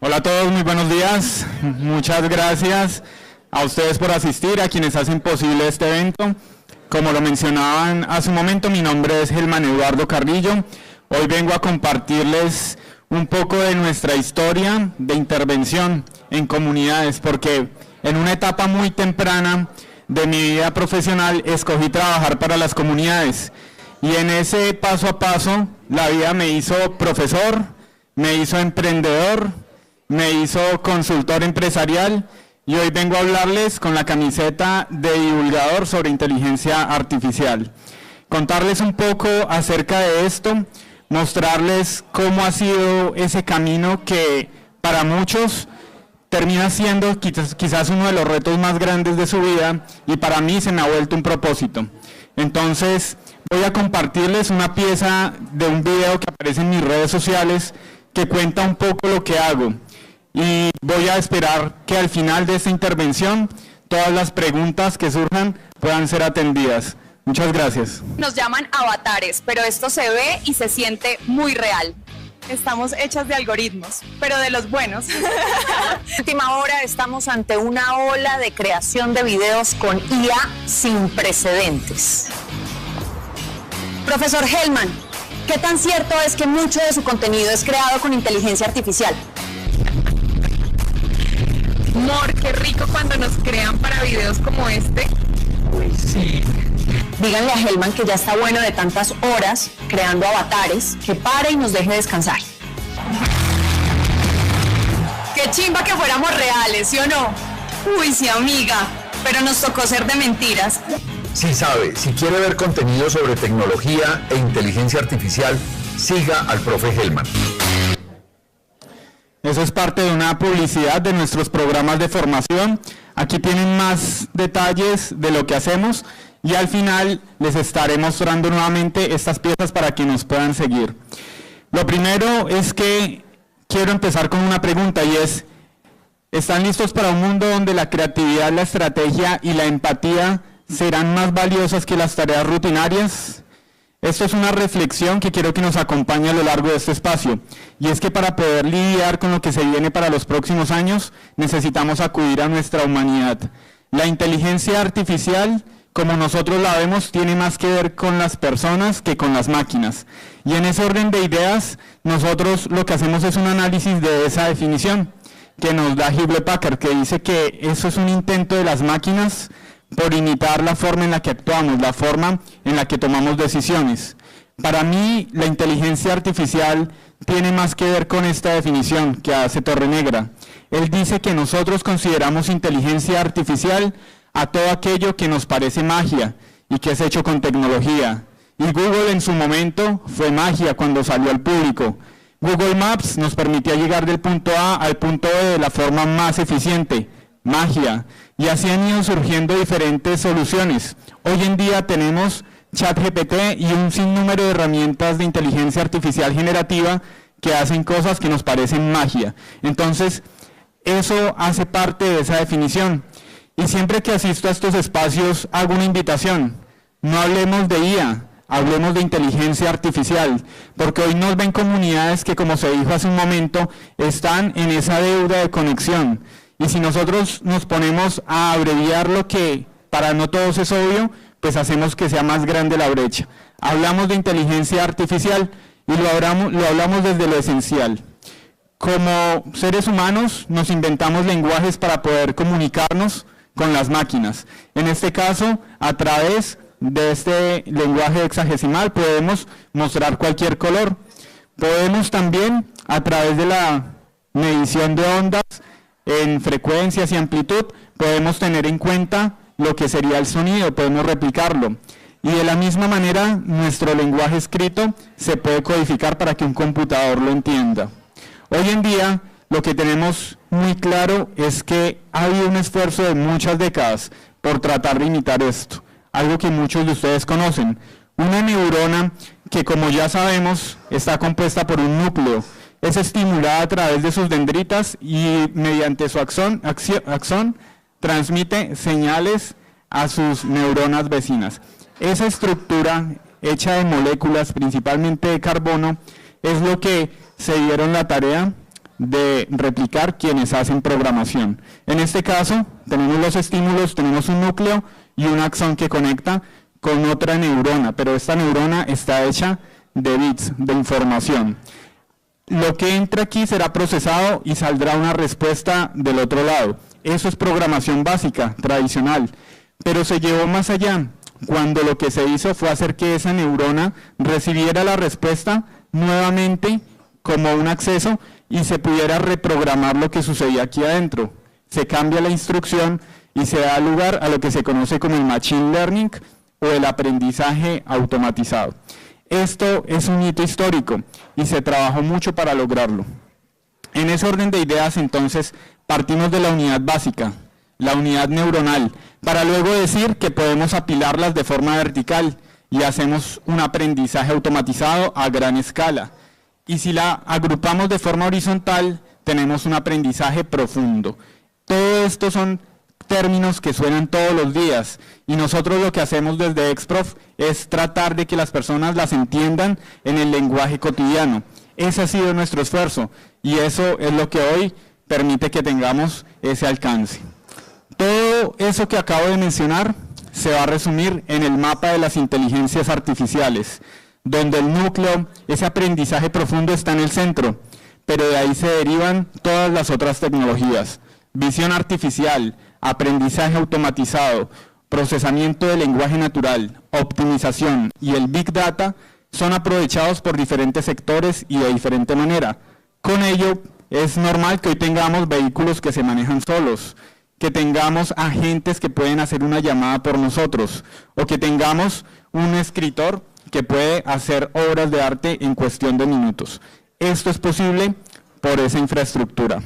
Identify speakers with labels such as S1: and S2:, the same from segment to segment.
S1: Hola a todos, muy buenos días. Muchas gracias a ustedes por asistir, a quienes hacen posible este evento. Como lo mencionaban hace un momento, mi nombre es Helman Eduardo Carrillo. Hoy vengo a compartirles un poco de nuestra historia de intervención en comunidades, porque en una etapa muy temprana de mi vida profesional escogí trabajar para las comunidades. Y en ese paso a paso, la vida me hizo profesor, me hizo emprendedor, me hizo consultor empresarial y hoy vengo a hablarles con la camiseta de divulgador sobre inteligencia artificial. Contarles un poco acerca de esto, mostrarles cómo ha sido ese camino que para muchos termina siendo quizás uno de los retos más grandes de su vida y para mí se me ha vuelto un propósito. Entonces voy a compartirles una pieza de un video que aparece en mis redes sociales que cuenta un poco lo que hago. Y voy a esperar que al final de esta intervención todas las preguntas que surjan puedan ser atendidas. Muchas gracias.
S2: Nos llaman avatares, pero esto se ve y se siente muy real. Estamos hechas de algoritmos, pero de los buenos.
S3: Última hora estamos ante una ola de creación de videos con IA sin precedentes. Profesor Helman, ¿qué tan cierto es que mucho de su contenido es creado con inteligencia artificial?
S2: Amor, qué rico cuando nos crean para videos como este.
S1: Uy, sí.
S3: Díganle a Helman que ya está bueno de tantas horas creando avatares, que pare y nos deje descansar.
S2: Qué chimba que fuéramos reales, ¿sí o no? Uy, sí, amiga, pero nos tocó ser de mentiras.
S4: Sí sabe, si quiere ver contenido sobre tecnología e inteligencia artificial, siga al profe Helman.
S1: Eso es parte de una publicidad de nuestros programas de formación. Aquí tienen más detalles de lo que hacemos y al final les estaré mostrando nuevamente estas piezas para que nos puedan seguir. Lo primero es que quiero empezar con una pregunta y es, ¿están listos para un mundo donde la creatividad, la estrategia y la empatía serán más valiosas que las tareas rutinarias? Esto es una reflexión que quiero que nos acompañe a lo largo de este espacio, y es que para poder lidiar con lo que se viene para los próximos años, necesitamos acudir a nuestra humanidad. La inteligencia artificial, como nosotros la vemos, tiene más que ver con las personas que con las máquinas. Y en ese orden de ideas, nosotros lo que hacemos es un análisis de esa definición que nos da Hewlett Packard, que dice que eso es un intento de las máquinas por imitar la forma en la que actuamos, la forma en la que tomamos decisiones. Para mí, la inteligencia artificial tiene más que ver con esta definición que hace Torrenegra. Él dice que nosotros consideramos inteligencia artificial a todo aquello que nos parece magia y que es hecho con tecnología. Y Google en su momento fue magia cuando salió al público. Google Maps nos permitía llegar del punto A al punto B de la forma más eficiente, magia. Y así han ido surgiendo diferentes soluciones. Hoy en día tenemos ChatGPT y un sinnúmero de herramientas de inteligencia artificial generativa que hacen cosas que nos parecen magia. Entonces, eso hace parte de esa definición. Y siempre que asisto a estos espacios hago una invitación. No hablemos de IA, hablemos de inteligencia artificial, porque hoy nos ven comunidades que, como se dijo hace un momento, están en esa deuda de conexión. Y si nosotros nos ponemos a abreviar lo que para no todos es obvio, pues hacemos que sea más grande la brecha. Hablamos de inteligencia artificial y lo hablamos desde lo esencial. Como seres humanos nos inventamos lenguajes para poder comunicarnos con las máquinas. En este caso, a través de este lenguaje hexadecimal podemos mostrar cualquier color. Podemos también, a través de la medición de ondas, en frecuencias y amplitud, podemos tener en cuenta lo que sería el sonido, podemos replicarlo. Y de la misma manera, nuestro lenguaje escrito se puede codificar para que un computador lo entienda. Hoy en día, lo que tenemos muy claro es que ha habido un esfuerzo de muchas décadas por tratar de imitar esto, algo que muchos de ustedes conocen. Una neurona que, como ya sabemos, está compuesta por un núcleo, es estimulada a través de sus dendritas y mediante su axón transmite señales a sus neuronas vecinas. Esa estructura hecha de moléculas, principalmente de carbono, es lo que se dieron la tarea de replicar quienes hacen programación. En este caso, tenemos los estímulos, tenemos un núcleo y un axón que conecta con otra neurona, pero esta neurona está hecha de bits, de información. Lo que entra aquí será procesado y saldrá una respuesta del otro lado. Eso es programación básica, tradicional, pero se llevó más allá, cuando lo que se hizo fue hacer que esa neurona recibiera la respuesta nuevamente como un acceso y se pudiera reprogramar lo que sucedía aquí adentro. Se cambia la instrucción y se da lugar a lo que se conoce como el machine learning o el aprendizaje automatizado. Esto es un hito histórico y se trabajó mucho para lograrlo. En ese orden de ideas, entonces, partimos de la unidad básica, la unidad neuronal, para luego decir que podemos apilarlas de forma vertical y hacemos un aprendizaje automatizado a gran escala. Y si la agrupamos de forma horizontal, tenemos un aprendizaje profundo. Todo esto son términos que suenan todos los días y nosotros lo que hacemos desde Exprof es tratar de que las personas las entiendan en el lenguaje cotidiano. Ese ha sido nuestro esfuerzo y eso es lo que hoy permite que tengamos ese alcance. Todo eso que acabo de mencionar se va a resumir en el mapa de las inteligencias artificiales, donde el núcleo, ese aprendizaje profundo está en el centro, pero de ahí se derivan todas las otras tecnologías: visión artificial, aprendizaje automatizado, procesamiento de lenguaje natural, optimización y el Big Data son aprovechados por diferentes sectores y de diferente manera. Con ello, es normal que hoy tengamos vehículos que se manejan solos, que tengamos agentes que pueden hacer una llamada por nosotros, o que tengamos un escritor que puede hacer obras de arte en cuestión de minutos. Esto es posible por esa infraestructura.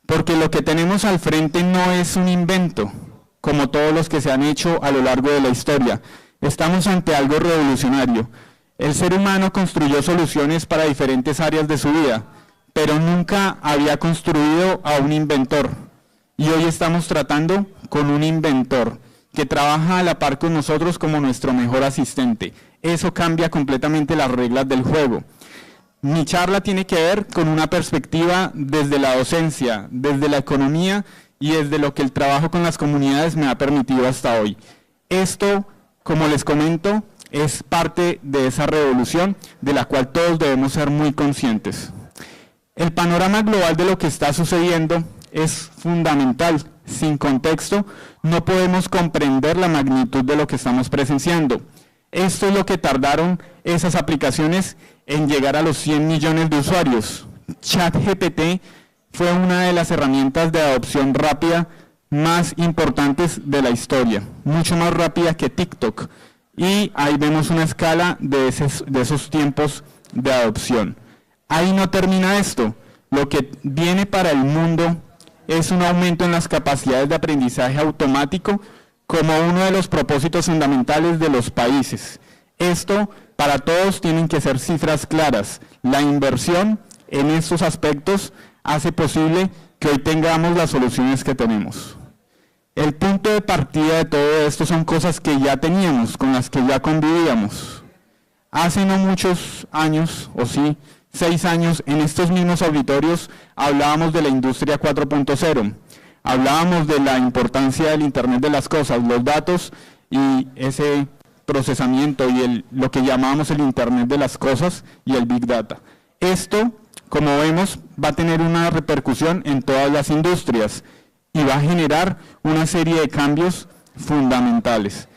S1: Porque lo que tenemos al frente no es un invento, como todos los que se han hecho a lo largo de la historia. Estamos ante algo revolucionario. El ser humano construyó soluciones para diferentes áreas de su vida, pero nunca había construido a un inventor. Y hoy estamos tratando con un inventor que trabaja a la par con nosotros como nuestro mejor asistente. Eso cambia completamente las reglas del juego. Mi charla tiene que ver con una perspectiva desde la docencia, desde la economía y desde lo que el trabajo con las comunidades me ha permitido hasta hoy. Esto, como les comento, es parte de esa revolución de la cual todos debemos ser muy conscientes. El panorama global de lo que está sucediendo es fundamental. Sin contexto, no podemos comprender la magnitud de lo que estamos presenciando. Esto es lo que tardaron esas aplicaciones en llegar a los 100 millones de usuarios. ChatGPT fue una de las herramientas de adopción rápida más importantes de la historia, mucho más rápida que TikTok. Y ahí vemos una escala de esos tiempos de adopción. Ahí no termina esto. Lo que viene para el mundo es un aumento en las capacidades de aprendizaje automático como uno de los propósitos fundamentales de los países. Esto, para todos, tienen que ser cifras claras. La inversión en estos aspectos hace posible que hoy tengamos las soluciones que tenemos. El punto de partida de todo esto son cosas que ya teníamos, con las que ya convivíamos. Hace no muchos años, o sí, 6 años, en estos mismos auditorios hablábamos de la industria 4.0. Hablábamos de la importancia del Internet de las cosas, los datos y ese procesamiento y lo que llamábamos el Internet de las cosas y el Big Data. Esto, como vemos, va a tener una repercusión en todas las industrias y va a generar una serie de cambios fundamentales.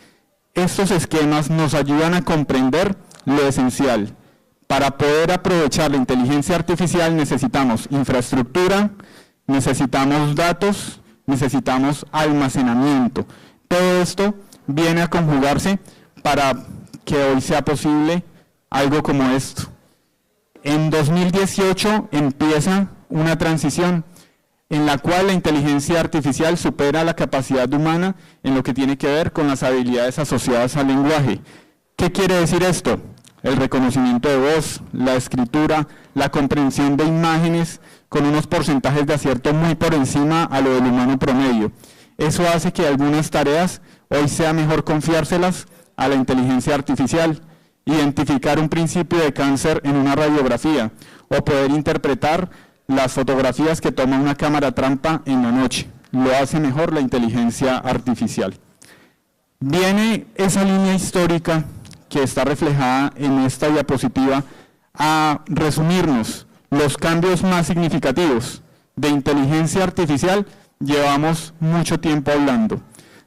S1: Estos esquemas nos ayudan a comprender lo esencial. Para poder aprovechar la inteligencia artificial necesitamos infraestructura, necesitamos datos, necesitamos almacenamiento. Todo esto viene a conjugarse para que hoy sea posible algo como esto. En 2018 empieza una transición en la cual la inteligencia artificial supera la capacidad humana en lo que tiene que ver con las habilidades asociadas al lenguaje. ¿Qué quiere decir esto? El reconocimiento de voz, la escritura, la comprensión de imágenes con unos porcentajes de acierto muy por encima a lo del humano promedio. Eso hace que algunas tareas hoy sea mejor confiárselas a la inteligencia artificial, identificar un principio de cáncer en una radiografía o poder interpretar las fotografías que toma una cámara trampa en la noche. Lo hace mejor la inteligencia artificial. Viene esa línea histórica que está reflejada en esta diapositiva a resumirnos los cambios más significativos. De inteligencia artificial llevamos mucho tiempo hablando.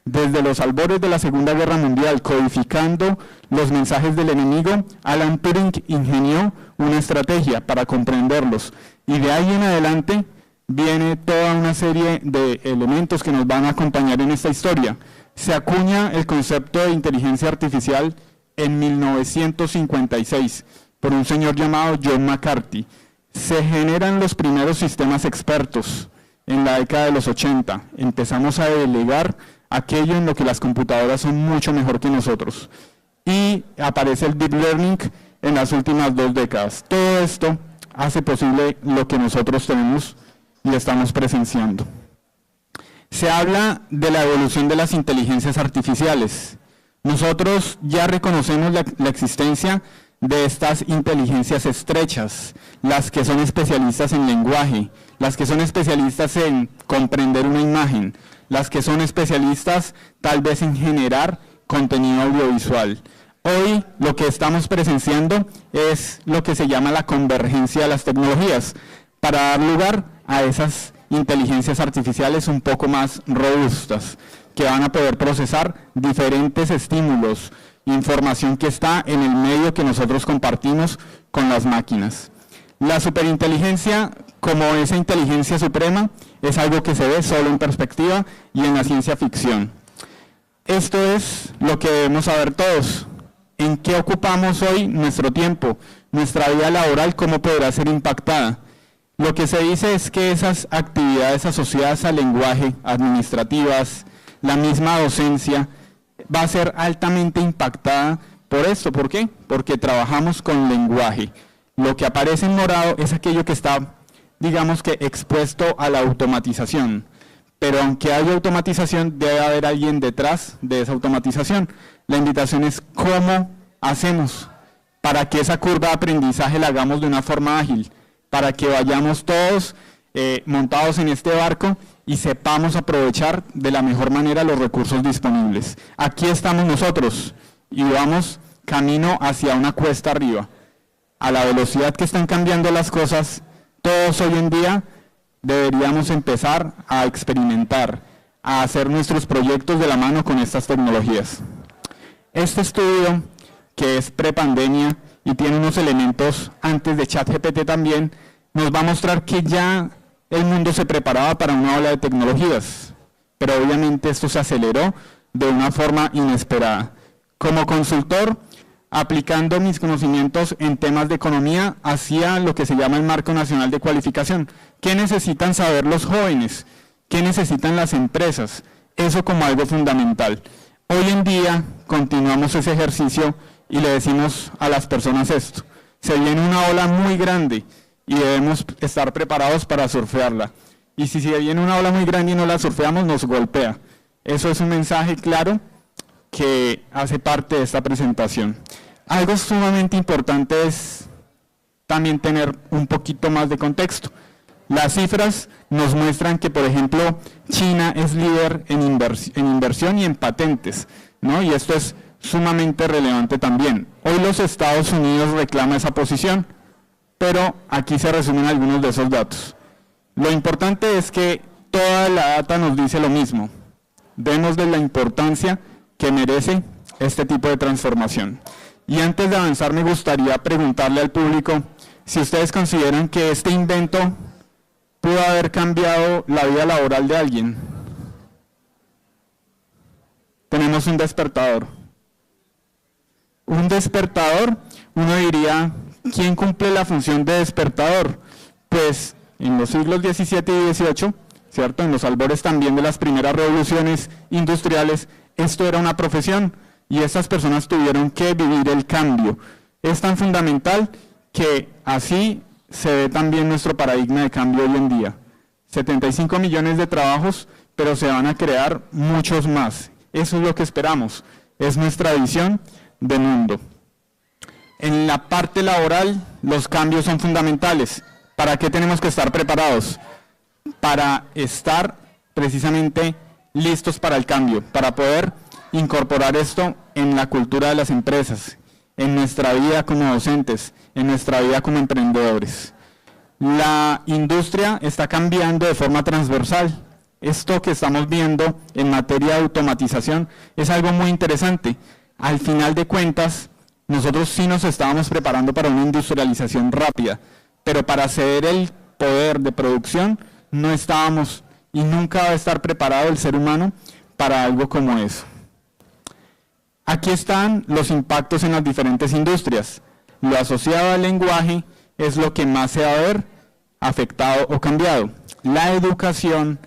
S1: Desde los albores de la Segunda Guerra Mundial, codificando los mensajes del enemigo, Alan Turing ingenió una estrategia para comprenderlos. Y de ahí en adelante viene toda una serie de elementos que nos van a acompañar en esta historia. Se acuña el concepto de inteligencia artificial en 1956 por un señor llamado John McCarthy. Se generan los primeros sistemas expertos en la década de los 80. Empezamos a delegar aquello en lo que las computadoras son mucho mejor que nosotros. Y aparece el Deep Learning en las últimas 2 décadas. Todo esto hace posible lo que nosotros tenemos y estamos presenciando. Se habla de la evolución de las inteligencias artificiales. Nosotros ya reconocemos la existencia de estas inteligencias estrechas, las que son especialistas en lenguaje, las que son especialistas en comprender una imagen, las que son especialistas tal vez en generar contenido audiovisual. Hoy lo que estamos presenciando es lo que se llama la convergencia de las tecnologías, para dar lugar a esas inteligencias artificiales un poco más robustas, que van a poder procesar diferentes estímulos, información que está en el medio que nosotros compartimos con las máquinas. La superinteligencia, como esa inteligencia suprema, es algo que se ve solo en perspectiva y en la ciencia ficción. Esto es lo que debemos saber todos. ¿En qué ocupamos hoy nuestro tiempo? Nuestra vida laboral, ¿cómo podrá ser impactada? Lo que se dice es que esas actividades asociadas al lenguaje, administrativas, la misma docencia, va a ser altamente impactada por esto. ¿Por qué? Porque trabajamos con lenguaje. Lo que aparece en morado es aquello que está, digamos que, expuesto a la automatización. Pero aunque haya automatización, debe haber alguien detrás de esa automatización. La invitación es cómo hacemos para que esa curva de aprendizaje la hagamos de una forma ágil, para que vayamos todos montados en este barco y sepamos aprovechar de la mejor manera los recursos disponibles. Aquí estamos nosotros y vamos camino hacia una cuesta arriba. A la velocidad que están cambiando las cosas, todos hoy en día deberíamos empezar a experimentar, a hacer nuestros proyectos de la mano con estas tecnologías. Este estudio, que es prepandemia y tiene unos elementos antes de ChatGPT también, nos va a mostrar que ya el mundo se preparaba para una ola de tecnologías, pero obviamente esto se aceleró de una forma inesperada. Como consultor, aplicando mis conocimientos en temas de economía hacia lo que se llama el Marco Nacional de Cualificación. ¿Qué necesitan saber los jóvenes? ¿Qué necesitan las empresas? Eso como algo fundamental. Hoy en día continuamos ese ejercicio y le decimos a las personas esto. Se viene una ola muy grande y debemos estar preparados para surfearla. Y si se viene una ola muy grande y no la surfeamos, nos golpea. Eso es un mensaje claro que hace parte de esta presentación. Algo sumamente importante es también tener un poquito más de contexto. Las cifras nos muestran que, por ejemplo, China es líder en inversión y en patentes, ¿no? Y esto es sumamente relevante también. Hoy los Estados Unidos reclaman esa posición, pero aquí se resumen algunos de esos datos. Lo importante es que toda la data nos dice lo mismo. Démosle la importancia que merece este tipo de transformación. Y antes de avanzar, me gustaría preguntarle al público si ustedes consideran que este invento pudo haber cambiado la vida laboral de alguien. Tenemos un despertador. Un despertador, uno diría, ¿quién cumple la función de despertador? Pues en los siglos XVII y XVIII, ¿cierto? En los albores también de las primeras revoluciones industriales, esto era una profesión y estas personas tuvieron que vivir el cambio. Es tan fundamental que así se ve también nuestro paradigma de cambio hoy en día. 75 millones de trabajos, pero se van a crear muchos más. Eso es lo que esperamos, es nuestra visión de mundo. En la parte laboral, los cambios son fundamentales. ¿Para qué tenemos que estar preparados? Para estar precisamente listos para el cambio, para poder incorporar esto en la cultura de las empresas, en nuestra vida como docentes, en nuestra vida como emprendedores. La industria está cambiando de forma transversal. Esto que estamos viendo en materia de automatización es algo muy interesante. Al final de cuentas, nosotros sí nos estábamos preparando para una industrialización rápida, pero para ceder el poder de producción no estábamos, y nunca va a estar preparado el ser humano para algo como eso. Aquí están los impactos en las diferentes industrias. Lo asociado al lenguaje es lo que más se va a ver afectado o cambiado. La educación,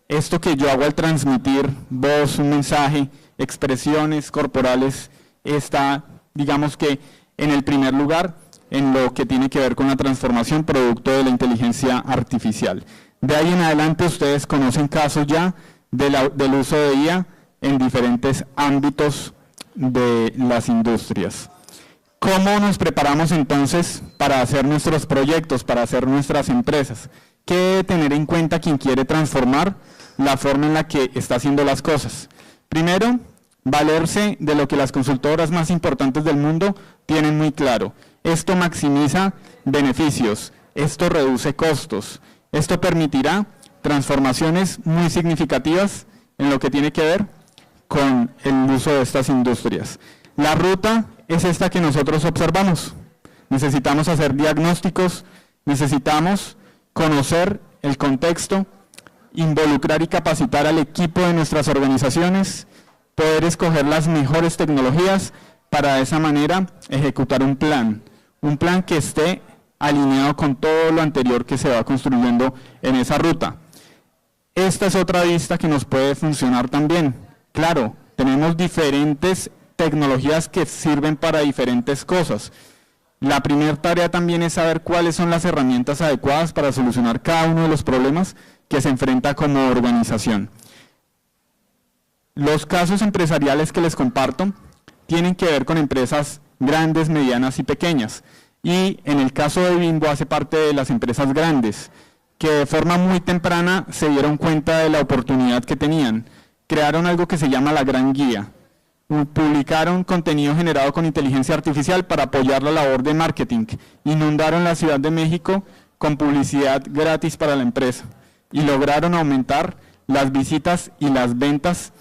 S1: esto que yo hago al transmitir voz, un mensaje, expresiones corporales, está, digamos que, en el primer lugar en lo que tiene que ver con la transformación producto de la inteligencia artificial. De ahí en adelante ustedes conocen casos ya del uso de IA en diferentes ámbitos de las industrias. ¿Cómo nos preparamos entonces para hacer nuestros proyectos, para hacer nuestras empresas? ¿Qué debe tener en cuenta quien quiere transformar la forma en la que está haciendo las cosas? Primero, valerse de lo que las consultoras más importantes del mundo tienen muy claro. Esto maximiza beneficios, esto reduce costos, esto permitirá transformaciones muy significativas en lo que tiene que ver con el uso de estas industrias. La ruta es esta que nosotros observamos. Necesitamos hacer diagnósticos, necesitamos conocer el contexto, involucrar y capacitar al equipo de nuestras organizaciones, poder escoger las mejores tecnologías para de esa manera ejecutar un plan que esté alineado con todo lo anterior que se va construyendo en esa ruta. Esta es otra vista que nos puede funcionar también. Claro, tenemos diferentes tecnologías que sirven para diferentes cosas. La primera tarea también es saber cuáles son las herramientas adecuadas para solucionar cada uno de los problemas que se enfrenta como organización. Los casos empresariales que les comparto tienen que ver con empresas grandes, medianas y pequeñas. Y en el caso de Bimbo hace parte de las empresas grandes, que de forma muy temprana se dieron cuenta de la oportunidad que tenían. Crearon algo que se llama la Gran Guía. Publicaron contenido generado con inteligencia artificial para apoyar la labor de marketing. Inundaron la Ciudad de México con publicidad gratis para la empresa y lograron aumentar las visitas y las ventas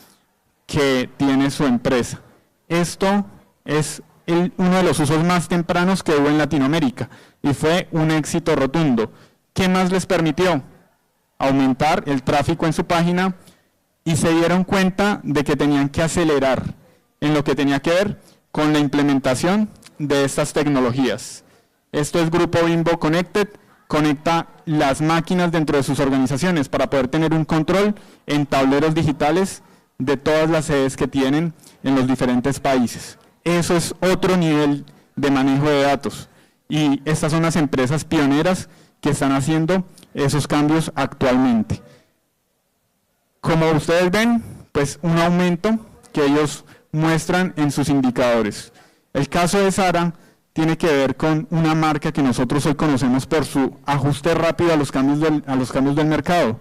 S1: que tiene su empresa. Esto es uno de los usos más tempranos que hubo en Latinoamérica y fue un éxito rotundo. ¿Qué más les permitió? Aumentar el tráfico en su página y se dieron cuenta de que tenían que acelerar en lo que tenía que ver con la implementación de estas tecnologías. Esto es Grupo Bimbo Connected, conecta las máquinas dentro de sus organizaciones para poder tener un control en tableros digitales de todas las sedes que tienen en los diferentes países. Eso es otro nivel de manejo de datos y estas son las empresas pioneras que están haciendo esos cambios actualmente. Como ustedes ven, pues un aumento que ellos muestran en sus indicadores. El caso de Zara tiene que ver con una marca que nosotros hoy conocemos por su ajuste rápido a los cambios del mercado.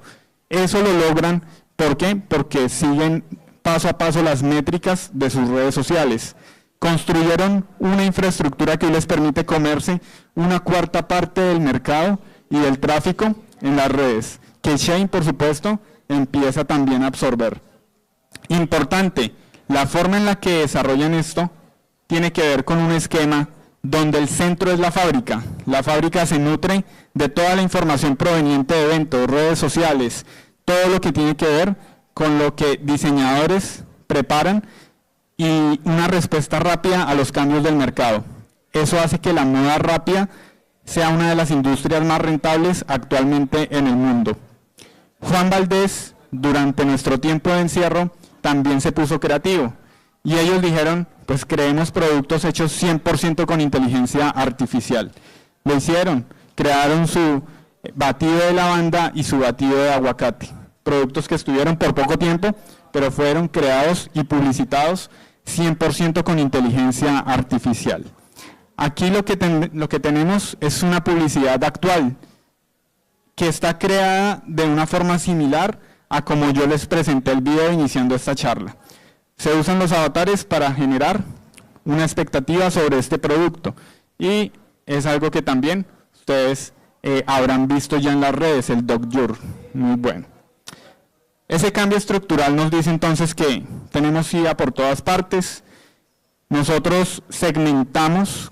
S1: Eso lo logran, ¿por qué? Porque siguen paso a paso las métricas de sus redes sociales. Construyeron una infraestructura que les permite comerse una cuarta parte del mercado y del tráfico en las redes, que Shein, por supuesto, empieza también a absorber. Importante, la forma en la que desarrollan esto tiene que ver con un esquema donde el centro es la fábrica. La fábrica se nutre de toda la información proveniente de eventos, redes sociales, todo lo que tiene que ver con lo que diseñadores preparan y una respuesta rápida a los cambios del mercado. Eso hace que la moda rápida sea una de las industrias más rentables actualmente en el mundo. Juan Valdés, durante nuestro tiempo de encierro, también se puso creativo y ellos dijeron, pues creemos productos hechos 100% con inteligencia artificial. Lo hicieron, crearon su batido de lavanda y su batido de aguacate, productos que estuvieron por poco tiempo, pero fueron creados y publicitados 100% con inteligencia artificial. Aquí lo que tenemos es una publicidad actual que está creada de una forma similar a como yo les presenté el video iniciando esta charla. Se usan los avatares para generar una expectativa sobre este producto y es algo que también ustedes habrán visto ya en las redes, el Dogjur, muy bueno. Ese cambio estructural nos dice entonces que tenemos IA por todas partes. Nosotros segmentamos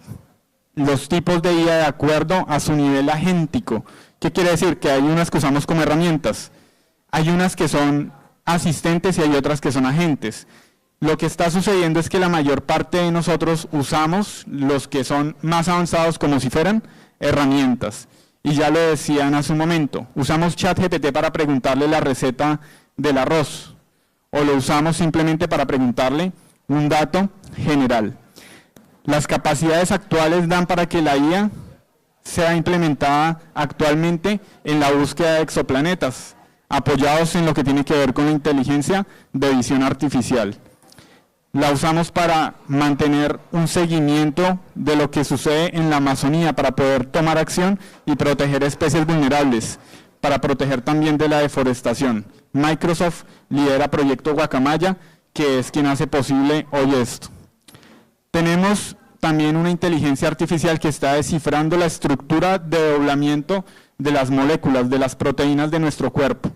S1: los tipos de IA de acuerdo a su nivel agéntico. ¿Qué quiere decir? Que hay unas que usamos como herramientas, hay unas que son asistentes y hay otras que son agentes. Lo que está sucediendo es que la mayor parte de nosotros usamos los que son más avanzados como si fueran herramientas. Y ya lo decían hace un momento, usamos ChatGPT para preguntarle la receta del arroz o lo usamos simplemente para preguntarle un dato general. Las capacidades actuales dan para que la IA sea implementada actualmente en la búsqueda de exoplanetas, apoyados en lo que tiene que ver con la inteligencia de visión artificial. La usamos para mantener un seguimiento de lo que sucede en la Amazonía, para poder tomar acción y proteger especies vulnerables, para proteger también de la deforestación. Microsoft lidera Proyecto Guacamaya, que es quien hace posible hoy esto. Tenemos también una inteligencia artificial que está descifrando la estructura de doblamiento de las moléculas, de las proteínas de nuestro cuerpo.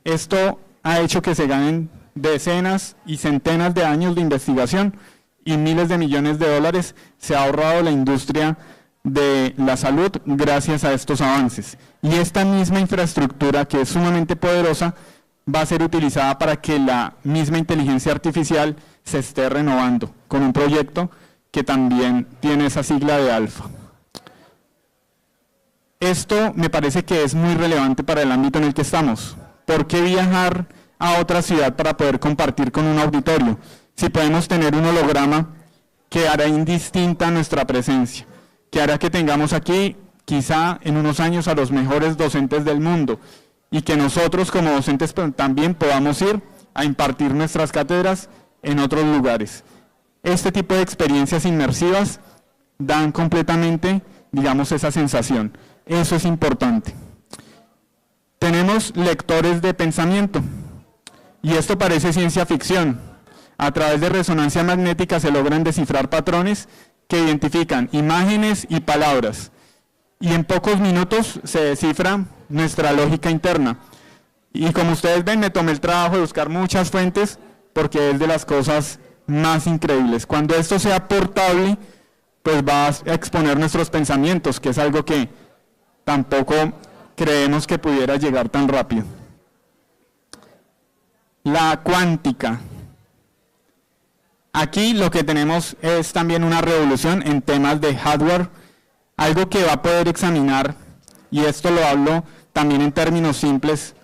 S1: Esto ha hecho que se ganen decenas y centenas de años de investigación y miles de millones de dólares se ha ahorrado la industria de la salud gracias a estos avances. Y esta misma infraestructura, que es sumamente poderosa, va a ser utilizada para que la misma inteligencia artificial se esté renovando con un proyecto que también tiene esa sigla de alfa. Esto me parece que es muy relevante para el ámbito en el que estamos. ¿Por qué viajar a otra ciudad para poder compartir con un auditorio? Si podemos tener un holograma que hará indistinta nuestra presencia, que hará que tengamos aquí quizá en unos años a los mejores docentes del mundo y que nosotros como docentes también podamos ir a impartir nuestras cátedras en otros lugares. Este tipo de experiencias inmersivas dan completamente, digamos, esa sensación. Eso es importante. Tenemos lectores de pensamiento y esto parece ciencia ficción. A través de resonancia magnética se logran descifrar patrones que identifican imágenes y palabras y en pocos minutos se descifra nuestra lógica interna. Y como ustedes ven, me tomé el trabajo de buscar muchas fuentes porque es de las cosas más increíbles. Cuando esto sea portable, pues va a exponer nuestros pensamientos, que es algo que tampoco creemos que pudiera llegar tan rápido. La cuántica. Aquí lo que tenemos es también una revolución en temas de hardware, algo que va a poder examinar, y esto lo hablo también en términos simples.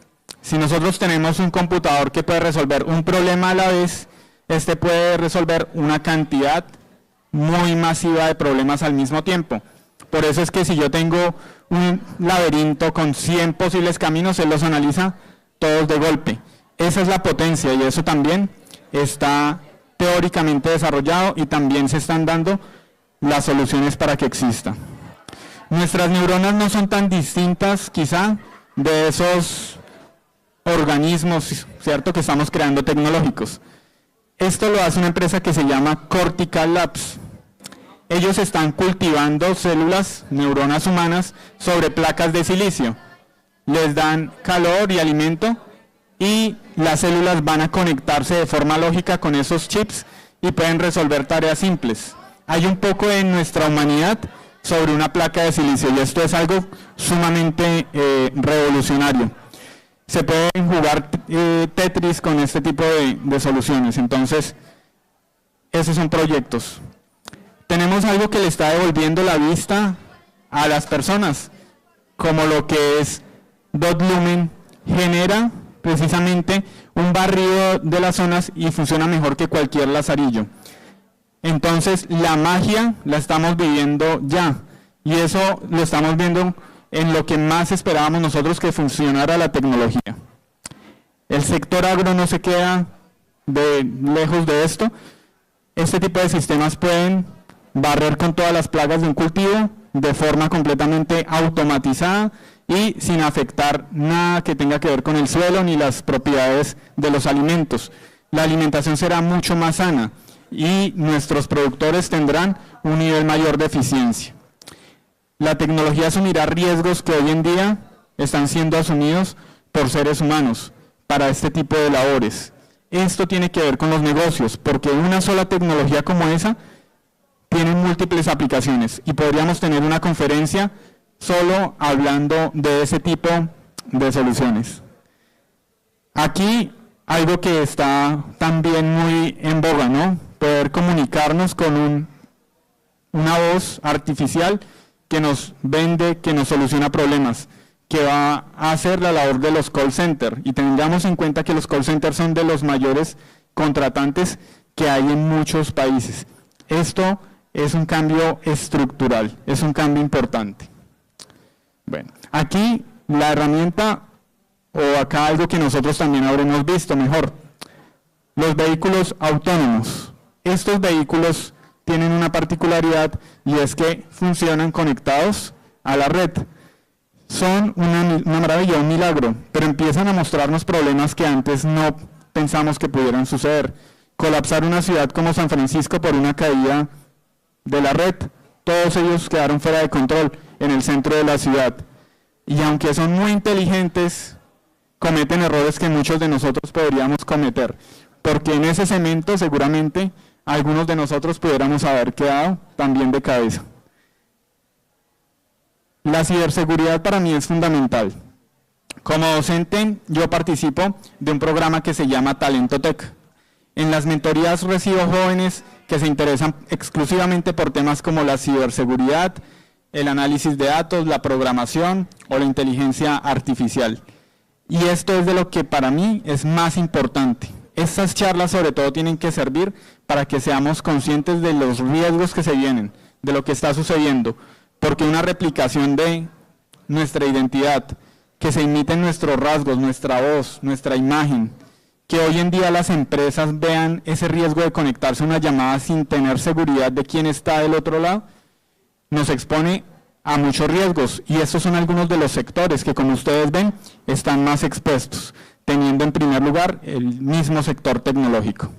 S1: Si nosotros tenemos un computador que puede resolver un problema a la vez, este puede resolver una cantidad muy masiva de problemas al mismo tiempo. Por eso es que si yo tengo un laberinto con 100 posibles caminos, él los analiza todos de golpe. Esa es la potencia y eso también está teóricamente desarrollado y también se están dando las soluciones para que exista. Nuestras neuronas no son tan distintas quizá de esos organismos, ¿cierto?, que estamos creando tecnológicos. Esto lo hace una empresa que se llama Cortical Labs. Ellos están cultivando células, neuronas humanas, sobre placas de silicio. Les dan calor y alimento y las células van a conectarse de forma lógica con esos chips y pueden resolver tareas simples. Hay un poco de nuestra humanidad sobre una placa de silicio y esto es algo sumamente revolucionario. Se pueden jugar Tetris con este tipo de soluciones, entonces esos son proyectos. Tenemos algo que le está devolviendo la vista a las personas, como lo que es Dot Lumen, genera precisamente un barrido de las zonas y funciona mejor que cualquier lazarillo. Entonces la magia la estamos viviendo ya y eso lo estamos viendo en lo que más esperábamos nosotros que funcionara la tecnología. El sector agro no se queda lejos de esto. Este tipo de sistemas pueden barrer con todas las plagas de un cultivo de forma completamente automatizada y sin afectar nada que tenga que ver con el suelo ni las propiedades de los alimentos. La alimentación será mucho más sana y nuestros productores tendrán un nivel mayor de eficiencia. La tecnología asumirá riesgos que hoy en día están siendo asumidos por seres humanos para este tipo de labores. Esto tiene que ver con los negocios, porque una sola tecnología como esa tiene múltiples aplicaciones y podríamos tener una conferencia solo hablando de ese tipo de soluciones. Aquí algo que está también muy en boga, ¿no? Poder comunicarnos con una voz artificial que nos vende, que nos soluciona problemas, que va a hacer la labor de los call centers. Y tengamos en cuenta que los call centers son de los mayores contratantes que hay en muchos países. Esto es un cambio estructural, es un cambio importante. Bueno, aquí la herramienta, o acá algo que nosotros también habremos visto mejor, los vehículos autónomos. Estos vehículos tienen una particularidad y es que funcionan conectados a la red. Son una maravilla, un milagro, pero empiezan a mostrarnos problemas que antes no pensamos que pudieran suceder. Colapsar una ciudad como San Francisco por una caída de la red. Todos ellos quedaron fuera de control en el centro de la ciudad. Y aunque son muy inteligentes, cometen errores que muchos de nosotros podríamos cometer, porque en ese cemento seguramente algunos de nosotros pudiéramos haber quedado también de cabeza. La ciberseguridad para mí es fundamental. Como docente, yo participo de un programa que se llama Talento Tech. En las mentorías recibo jóvenes que se interesan exclusivamente por temas como la ciberseguridad, el análisis de datos, la programación o la inteligencia artificial. Y esto es de lo que para mí es más importante. Estas charlas sobre todo tienen que servir para que seamos conscientes de los riesgos que se vienen, de lo que está sucediendo, porque una replicación de nuestra identidad, que se imiten nuestros rasgos, nuestra voz, nuestra imagen, que hoy en día las empresas vean ese riesgo de conectarse a una llamada sin tener seguridad de quién está del otro lado, nos expone a muchos riesgos, y estos son algunos de los sectores que, como ustedes ven, están más expuestos, teniendo en primer lugar el mismo sector tecnológico.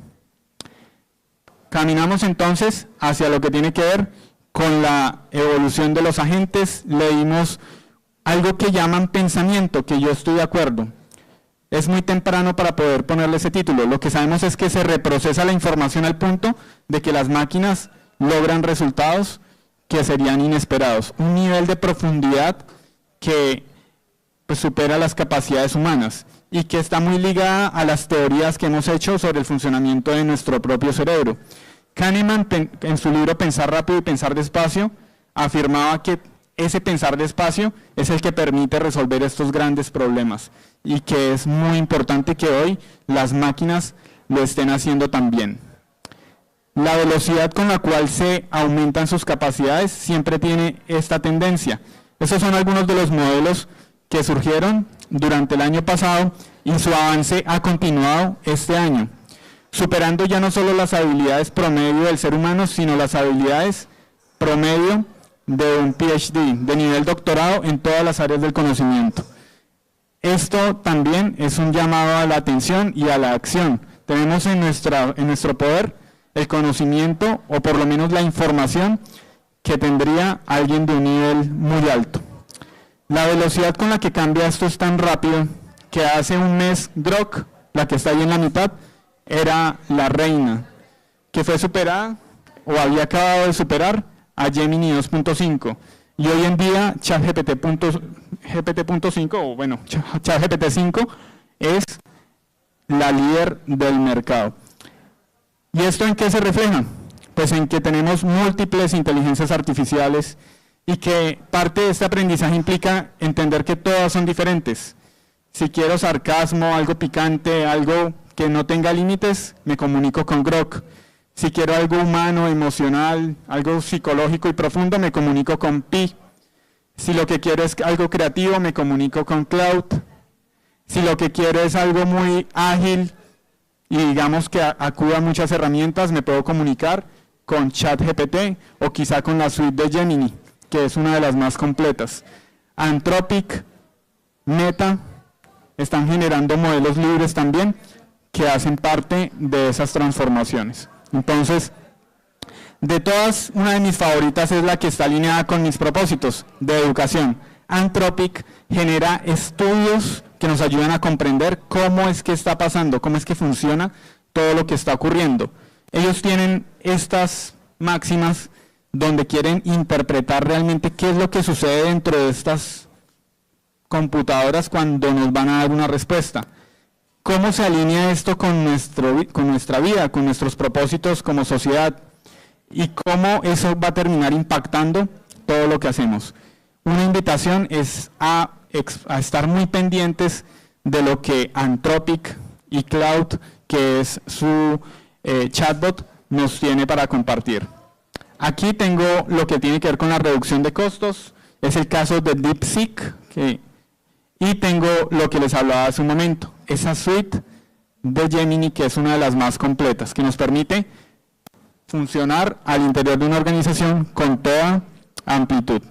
S1: Caminamos entonces hacia lo que tiene que ver con la evolución de los agentes. Leímos algo que llaman pensamiento, que yo estoy de acuerdo. Es muy temprano para poder ponerle ese título. Lo que sabemos es que se reprocesa la información al punto de que las máquinas logran resultados que serían inesperados. Un nivel de profundidad que pues, supera las capacidades humanas y que está muy ligada a las teorías que hemos hecho sobre el funcionamiento de nuestro propio cerebro. Kahneman, en su libro Pensar rápido y pensar despacio, afirmaba que ese pensar despacio es el que permite resolver estos grandes problemas y que es muy importante que hoy las máquinas lo estén haciendo también. La velocidad con la cual se aumentan sus capacidades siempre tiene esta tendencia. Esos son algunos de los modelos que surgieron durante el año pasado y su avance ha continuado este año, superando ya no solo las habilidades promedio del ser humano, sino las habilidades promedio de un PhD, de nivel doctorado en todas las áreas del conocimiento. Esto también es un llamado a la atención y a la acción. Tenemos en nuestro poder el conocimiento, o por lo menos la información, que tendría alguien de un nivel muy alto. La velocidad con la que cambia esto es tan rápido que hace un mes Grok, la que está ahí en la mitad, era la reina, que fue superada, o había acabado de superar, a Gemini 2.5. Y hoy en día GPT.5, o bueno, ChatGPT 5 es la líder del mercado. ¿Y esto en qué se refleja? Pues en que tenemos múltiples inteligencias artificiales y que parte de este aprendizaje implica entender que todas son diferentes. Si quiero sarcasmo, algo picante, algo que no tenga límites, me comunico con Grok. Si quiero algo humano, emocional, algo psicológico y profundo, me comunico con Pi. Si lo que quiero es algo creativo, me comunico con Cloud. Si lo que quiero es algo muy ágil y digamos que acuda a muchas herramientas, me puedo comunicar con ChatGPT o quizá con la suite de Gemini. que es una de las más completas. Anthropic, Meta, están generando modelos libres también que hacen parte de esas transformaciones. Entonces, de todas, una de mis favoritas es la que está alineada con mis propósitos de educación. Anthropic genera estudios que nos ayudan a comprender cómo es que está pasando, cómo es que funciona todo lo que está ocurriendo. Ellos tienen estas máximas donde quieren interpretar realmente qué es lo que sucede dentro de estas computadoras cuando nos van a dar una respuesta. ¿Cómo se alinea esto con nuestra vida, con nuestros propósitos como sociedad? Y cómo eso va a terminar impactando todo lo que hacemos. Una invitación es a estar muy pendientes de lo que Anthropic y Cloud, que es su chatbot, nos tiene para compartir. Aquí tengo lo que tiene que ver con la reducción de costos, es el caso de DeepSeek, y tengo lo que les hablaba hace un momento, esa suite de Gemini, que es una de las más completas, que nos permite funcionar al interior de una organización con toda amplitud.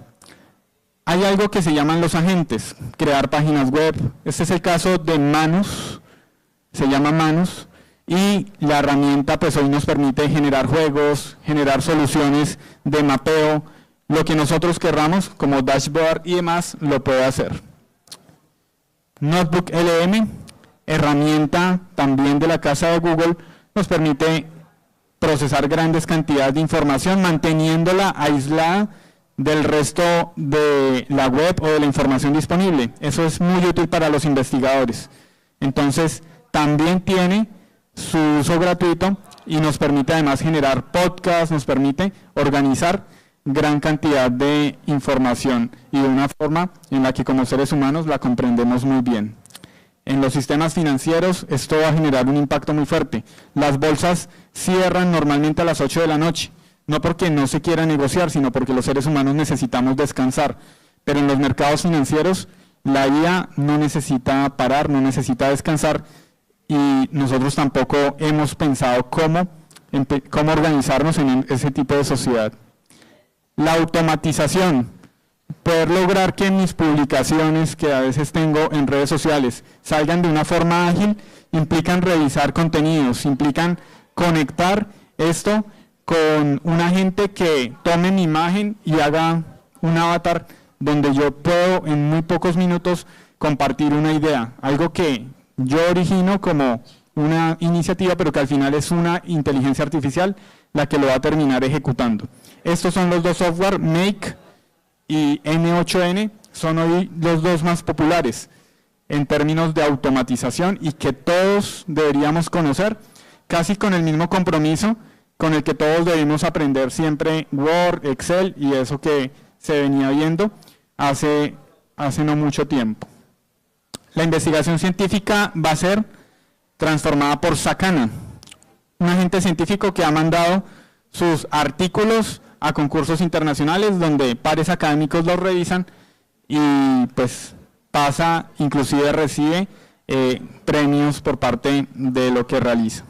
S1: Hay algo que se llaman los agentes, crear páginas web. Este es el caso de Manus, se llama Manus, y la herramienta pues hoy nos permite generar juegos, generar soluciones de mapeo, lo que nosotros querramos como dashboard y demás lo puede hacer. Notebook LM, herramienta también de la casa de Google, nos permite procesar grandes cantidades de información manteniéndola aislada del resto de la web o de la información disponible. Eso es muy útil para los investigadores. Entonces, también tiene su uso gratuito y nos permite además generar podcasts, nos permite organizar gran cantidad de información y de una forma en la que como seres humanos la comprendemos muy bien. En los sistemas financieros esto va a generar un impacto muy fuerte. Las bolsas cierran normalmente a las 8 de la noche, no porque no se quiera negociar, sino porque los seres humanos necesitamos descansar. Pero en los mercados financieros la IA no necesita parar, no necesita descansar, y nosotros tampoco hemos pensado cómo organizarnos en ese tipo de sociedad. La automatización, poder lograr que mis publicaciones que a veces tengo en redes sociales salgan de una forma ágil, implican revisar contenidos, implican conectar esto con un agente que tome mi imagen y haga un avatar donde yo puedo en muy pocos minutos compartir una idea, algo que yo origino como una iniciativa, pero que al final es una inteligencia artificial la que lo va a terminar ejecutando. Estos son los dos software, Make y N8N, son hoy los dos más populares en términos de automatización y que todos deberíamos conocer, casi con el mismo compromiso con el que todos debimos aprender siempre Word, Excel y eso que se venía viendo hace no mucho tiempo. La investigación científica va a ser transformada por Sakana, un agente científico que ha mandado sus artículos a concursos internacionales donde pares académicos los revisan y pues pasa, inclusive recibe premios por parte de lo que realiza.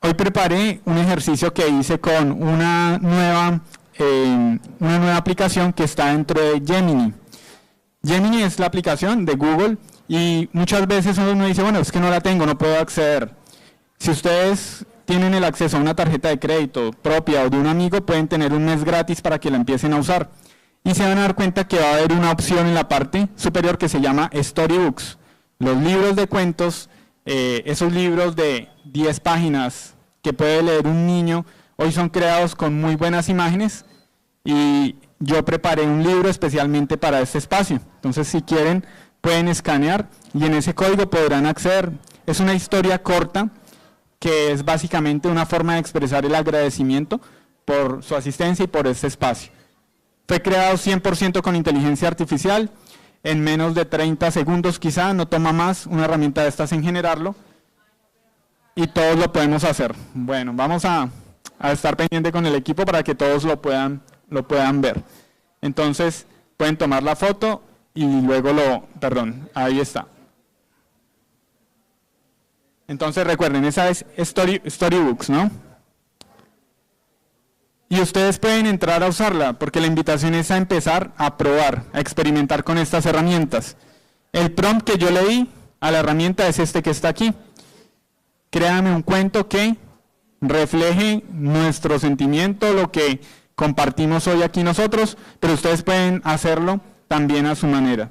S1: Hoy preparé un ejercicio que hice con una nueva aplicación que está dentro de Gemini. Gemini es la aplicación de Google y muchas veces uno dice, bueno, es que no la tengo, no puedo acceder. Si ustedes tienen el acceso a una tarjeta de crédito propia o de un amigo, pueden tener un mes gratis para que la empiecen a usar. Y se van a dar cuenta que va a haber una opción en la parte superior que se llama Storybooks. Los libros de cuentos, esos libros de 10 páginas que puede leer un niño, hoy son creados con muy buenas imágenes y yo preparé un libro especialmente para este espacio. Entonces, si quieren, pueden escanear y en ese código podrán acceder. Es una historia corta que es básicamente una forma de expresar el agradecimiento por su asistencia y por este espacio. Fue creado 100% con inteligencia artificial, en menos de 30 segundos quizá, no toma más una herramienta de estas en generarlo, y todos lo podemos hacer. Bueno, vamos a estar pendiente con el equipo para que todos lo puedan ver. Entonces, pueden tomar la foto y luego ahí está. Entonces recuerden, esa es Storybooks, ¿no? Y ustedes pueden entrar a usarla, porque la invitación es a empezar a probar, a experimentar con estas herramientas. El prompt que yo le di a la herramienta es este que está aquí. Créame un cuento que refleje nuestro sentimiento, lo que compartimos hoy aquí nosotros, pero ustedes pueden hacerlo también a su manera,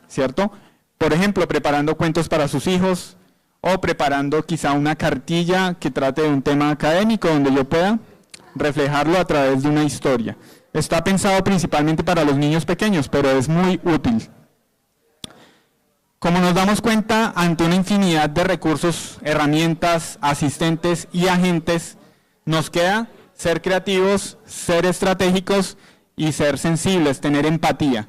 S1: ¿cierto? Por ejemplo, preparando cuentos para sus hijos, o preparando quizá una cartilla que trate de un tema académico donde yo pueda reflejarlo a través de una historia. Está pensado principalmente para los niños pequeños, pero es muy útil. Como nos damos cuenta, ante una infinidad de recursos, herramientas, asistentes y agentes, nos queda ser creativos, ser estratégicos y ser sensibles, tener empatía.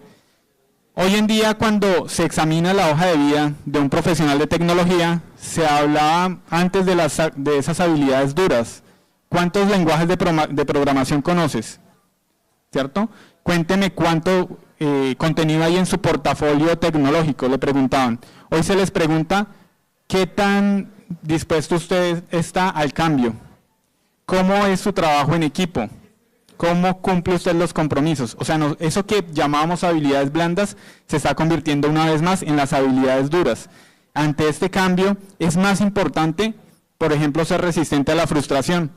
S1: Hoy en día, cuando se examina la hoja de vida de un profesional de tecnología, se hablaba antes de esas habilidades duras. ¿Cuántos lenguajes de programación conoces? ¿Cierto? Cuénteme cuánto contenido hay en su portafolio tecnológico, le preguntaban. Hoy se les pregunta qué tan dispuesto usted está al cambio. ¿Cómo es su trabajo en equipo? ¿Cómo cumple usted los compromisos? O sea, eso que llamábamos habilidades blandas se está convirtiendo una vez más en las habilidades duras. Ante este cambio es más importante, por ejemplo, ser resistente a la frustración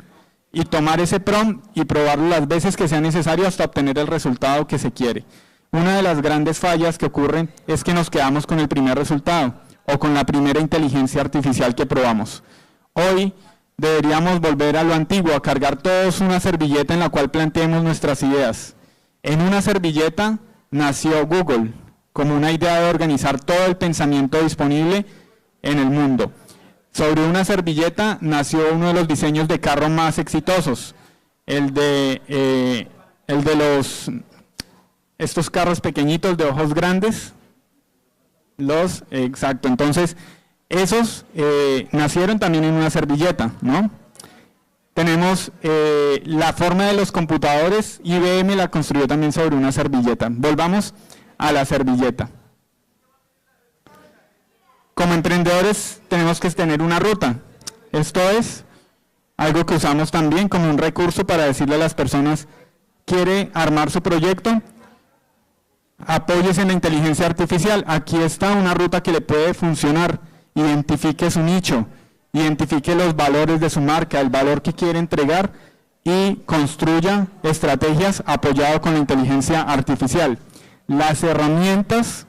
S1: y tomar ese prompt y probarlo las veces que sea necesario hasta obtener el resultado que se quiere. Una de las grandes fallas que ocurren es que nos quedamos con el primer resultado o con la primera inteligencia artificial que probamos. Hoy deberíamos volver a lo antiguo, a cargar todos una servilleta en la cual planteemos nuestras ideas. En una servilleta nació Google, como una idea de organizar todo el pensamiento disponible en el mundo. Sobre una servilleta nació uno de los diseños de carro más exitosos, el de estos carros pequeñitos de ojos grandes. Exacto, entonces esos nacieron también en una servilleta, ¿no? Tenemos la forma de los computadores, IBM la construyó también sobre una servilleta. Volvamos a la servilleta. Como emprendedores tenemos que tener una ruta. Esto es algo que usamos también como un recurso para decirle a las personas, ¿quiere armar su proyecto? Apóyese en la inteligencia artificial. Aquí está una ruta que le puede funcionar. Identifique su nicho, identifique los valores de su marca, el valor que quiere entregar y construya estrategias apoyado con la inteligencia artificial. Las herramientas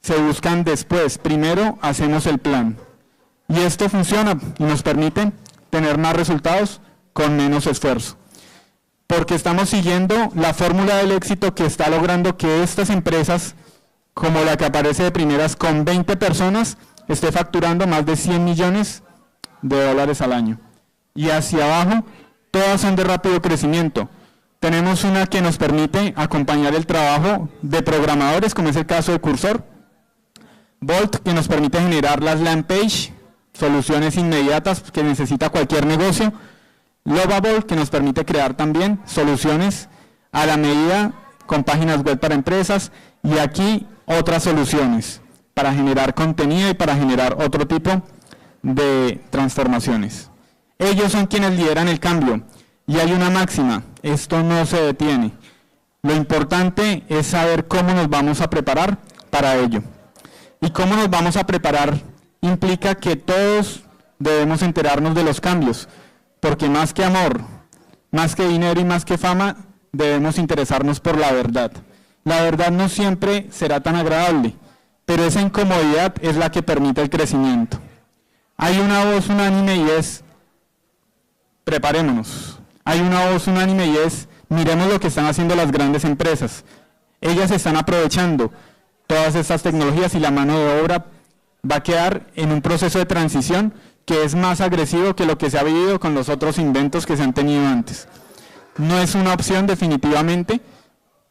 S1: se buscan después. Primero hacemos el plan. Y esto funciona y nos permite tener más resultados con menos esfuerzo. Porque estamos siguiendo la fórmula del éxito que está logrando que estas empresas, como la que aparece de primeras con 20 personas, esté facturando más de 100 millones de dólares al año. Y hacia abajo, todas son de rápido crecimiento. Tenemos una que nos permite acompañar el trabajo de programadores, como es el caso de Cursor. Bolt, que nos permite generar las landing page, soluciones inmediatas que necesita cualquier negocio. Lovable, que nos permite crear también soluciones a la medida con páginas web para empresas. Y aquí otras soluciones para generar contenido y para generar otro tipo de transformaciones. Ellos son quienes lideran el cambio y hay una máxima, esto no se detiene. Lo importante es saber cómo nos vamos a preparar para ello. Y cómo nos vamos a preparar implica que todos debemos enterarnos de los cambios, porque más que amor, más que dinero y más que fama, debemos interesarnos por la verdad. La verdad no siempre será tan agradable, pero esa incomodidad es la que permite el crecimiento. Hay una voz unánime y es, preparémonos. Hay una voz unánime y es, miremos lo que están haciendo las grandes empresas. Ellas están aprovechando todas estas tecnologías y la mano de obra va a quedar en un proceso de transición que es más agresivo que lo que se ha vivido con los otros inventos que se han tenido antes. No es una opción definitivamente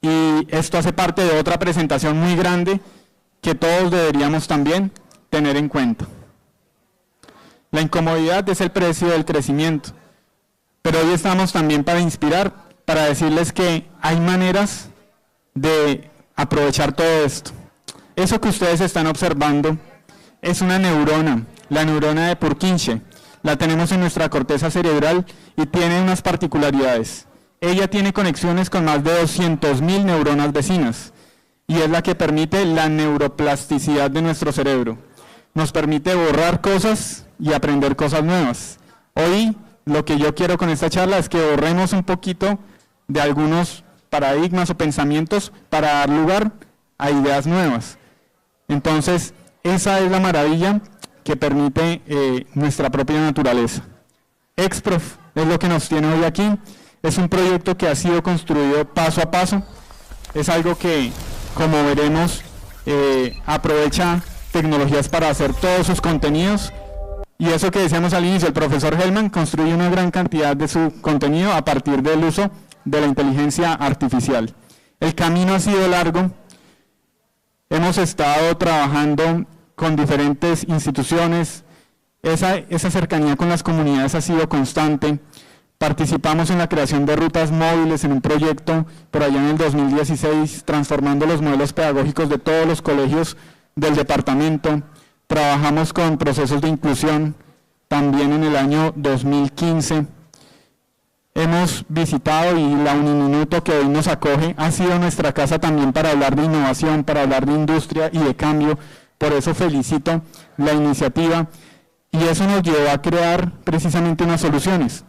S1: y esto hace parte de otra presentación muy grande que todos deberíamos también tener en cuenta. La incomodidad es el precio del crecimiento, pero hoy estamos también para inspirar, para decirles que hay maneras de aprovechar todo esto. Eso que ustedes están observando es una neurona, la neurona de Purkinje. La tenemos en nuestra corteza cerebral y tiene unas particularidades. Ella tiene conexiones con más de 200.000 neuronas vecinas y es la que permite la neuroplasticidad de nuestro cerebro. Nos permite borrar cosas y aprender cosas nuevas. Hoy lo que yo quiero con esta charla es que borremos un poquito de algunos paradigmas o pensamientos para dar lugar a ideas nuevas. Entonces, esa es la maravilla que permite nuestra propia naturaleza. XPROF es lo que nos tiene hoy aquí. Es un proyecto que ha sido construido paso a paso. Es algo que, como veremos, aprovecha tecnologías para hacer todos sus contenidos. Y eso que decíamos al inicio, el profesor Hellman construye una gran cantidad de su contenido a partir del uso de la inteligencia artificial. El camino ha sido largo. Hemos estado trabajando con diferentes instituciones. Esa cercanía con las comunidades ha sido constante. Participamos en la creación de rutas móviles en un proyecto por allá en el 2016, transformando los modelos pedagógicos de todos los colegios del departamento. Trabajamos con procesos de inclusión también en el año 2015. Hemos visitado, y la Uniminuto que hoy nos acoge ha sido nuestra casa también para hablar de innovación, para hablar de industria y de cambio. Por eso felicito la iniciativa y eso nos llevó a crear precisamente unas soluciones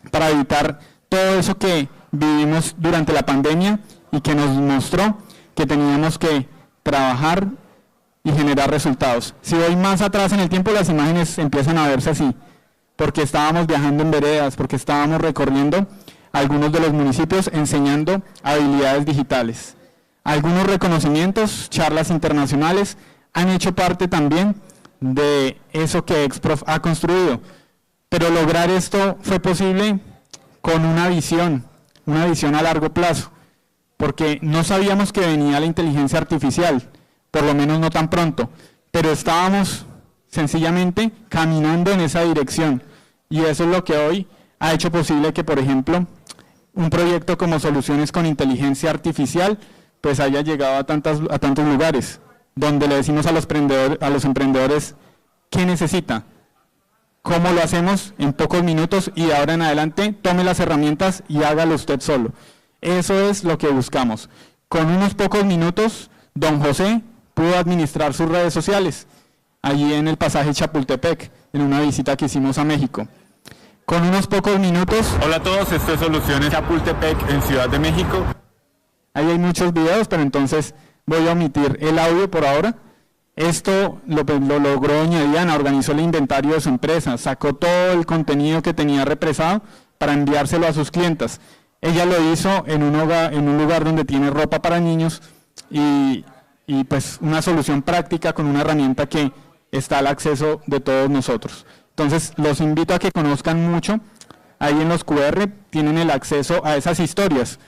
S1: para evitar todo eso que vivimos durante la pandemia y que nos mostró que teníamos que trabajar y generar resultados. Si voy más atrás en el tiempo, las imágenes empiezan a verse así, porque estábamos viajando en veredas, porque estábamos recorriendo algunos de los municipios enseñando habilidades digitales. Algunos reconocimientos, charlas internacionales, han hecho parte también de eso que XPROF ha construido. Pero lograr esto fue posible con una visión a largo plazo, porque no sabíamos que venía la inteligencia artificial, por lo menos no tan pronto, pero estábamos sencillamente caminando en esa dirección, y eso es lo que hoy ha hecho posible que, por ejemplo, un proyecto como Soluciones con Inteligencia Artificial, pues haya llegado a tantos lugares, donde le decimos a los emprendedores qué necesita, cómo lo hacemos en pocos minutos y de ahora en adelante tome las herramientas y hágalo usted solo. Eso es lo que buscamos. Con unos pocos minutos, don José pudo administrar sus redes sociales, allí en el pasaje Chapultepec, en una visita que hicimos a México. Con unos pocos minutos...
S5: Hola a todos, esto es Soluciones Chapultepec en Ciudad de México.
S1: Ahí hay muchos videos, pero entonces voy a omitir el audio por ahora. Esto lo logró doña Diana, organizó el inventario de su empresa, sacó todo el contenido que tenía represado para enviárselo a sus clientas. Ella lo hizo en un lugar donde tiene ropa para niños y pues una solución práctica con una herramienta que está al acceso de todos nosotros. Entonces los invito a que conozcan mucho. Ahí en los QR tienen el acceso a esas historias.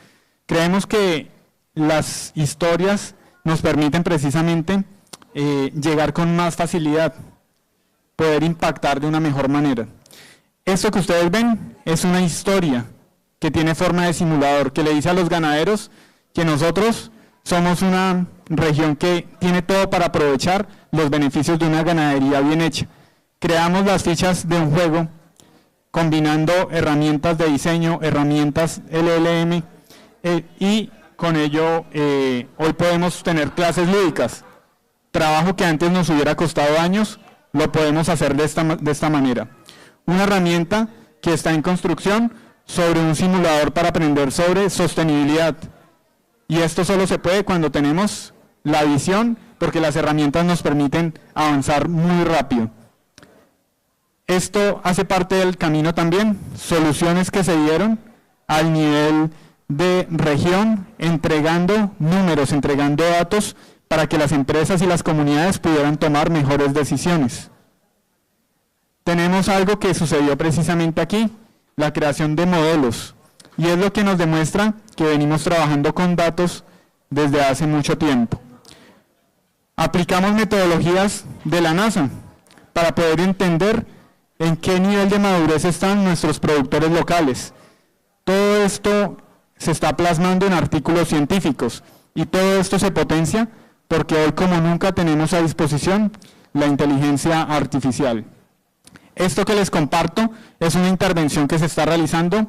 S1: Creemos que las historias nos permiten precisamente llegar con más facilidad, poder impactar de una mejor manera. Esto que ustedes ven es una historia que tiene forma de simulador, que le dice a los ganaderos que nosotros somos una región que tiene todo para aprovechar los beneficios de una ganadería bien hecha. Creamos las fichas de un juego combinando herramientas de diseño, herramientas LLM y con ello hoy podemos tener clases lúdicas. Trabajo que antes nos hubiera costado años, lo podemos hacer de esta manera. Una herramienta que está en construcción sobre un simulador para aprender sobre sostenibilidad. Y esto solo se puede cuando tenemos la visión, porque las herramientas nos permiten avanzar muy rápido. Esto hace parte del camino también, soluciones que se dieron al nivel de región, entregando números, entregando datos, para que las empresas y las comunidades pudieran tomar mejores decisiones. Tenemos algo que sucedió precisamente aquí, la creación de modelos, y es lo que nos demuestra que venimos trabajando con datos desde hace mucho tiempo. Aplicamos metodologías de la NASA para poder entender en qué nivel de madurez están nuestros productores locales. Todo esto se está plasmando en artículos científicos y todo esto se potencia porque hoy como nunca tenemos a disposición la inteligencia artificial. Esto que les comparto es una intervención que se está realizando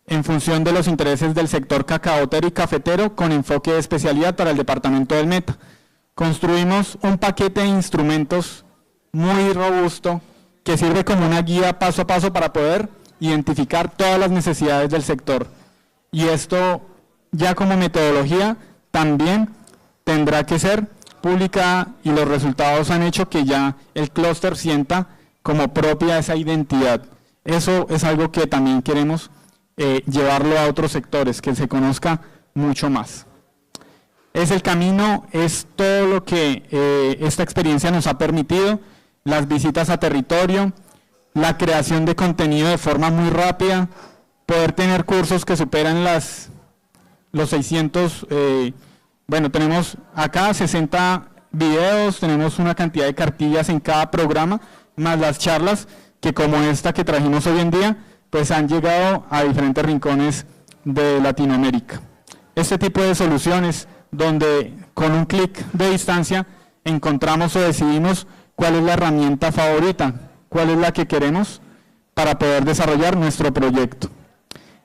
S1: en función de los intereses del sector cacaotero y cafetero con enfoque de especialidad para el departamento del Meta. Construimos un paquete de instrumentos muy robusto que sirve como una guía paso a paso para poder identificar todas las necesidades del sector. Y esto ya como metodología también tendrá que ser pública y los resultados han hecho que ya el clúster sienta como propia esa identidad. Eso es algo que también queremos llevarlo a otros sectores, que se conozca mucho más. Es el camino, es todo lo que esta experiencia nos ha permitido, las visitas a territorio, la creación de contenido de forma muy rápida, poder tener cursos que superan los 600, bueno, tenemos acá 60 videos, tenemos una cantidad de cartillas en cada programa, más las charlas que como esta que trajimos hoy en día, pues han llegado a diferentes rincones de Latinoamérica. Este tipo de soluciones donde con un clic de distancia encontramos o decidimos cuál es la herramienta favorita, cuál es la que queremos para poder desarrollar nuestro proyecto.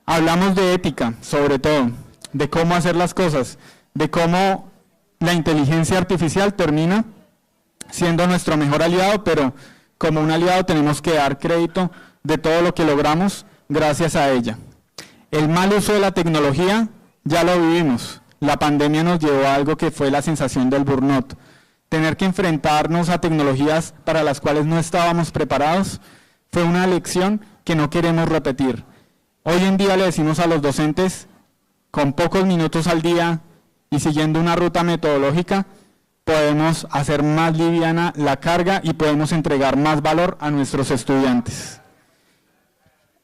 S1: Hablamos de ética, sobre todo, de cómo hacer las cosas, de cómo la inteligencia artificial termina siendo nuestro mejor aliado, pero como un aliado tenemos que dar crédito de todo lo que logramos gracias a ella. El mal uso de la tecnología ya lo vivimos. La pandemia nos llevó a algo que fue la sensación del burnout. Tener que enfrentarnos a tecnologías para las cuales no estábamos preparados fue una lección que no queremos repetir. Hoy en día le decimos a los docentes, con pocos minutos al día y siguiendo una ruta metodológica, podemos hacer más liviana la carga y podemos entregar más valor a nuestros estudiantes.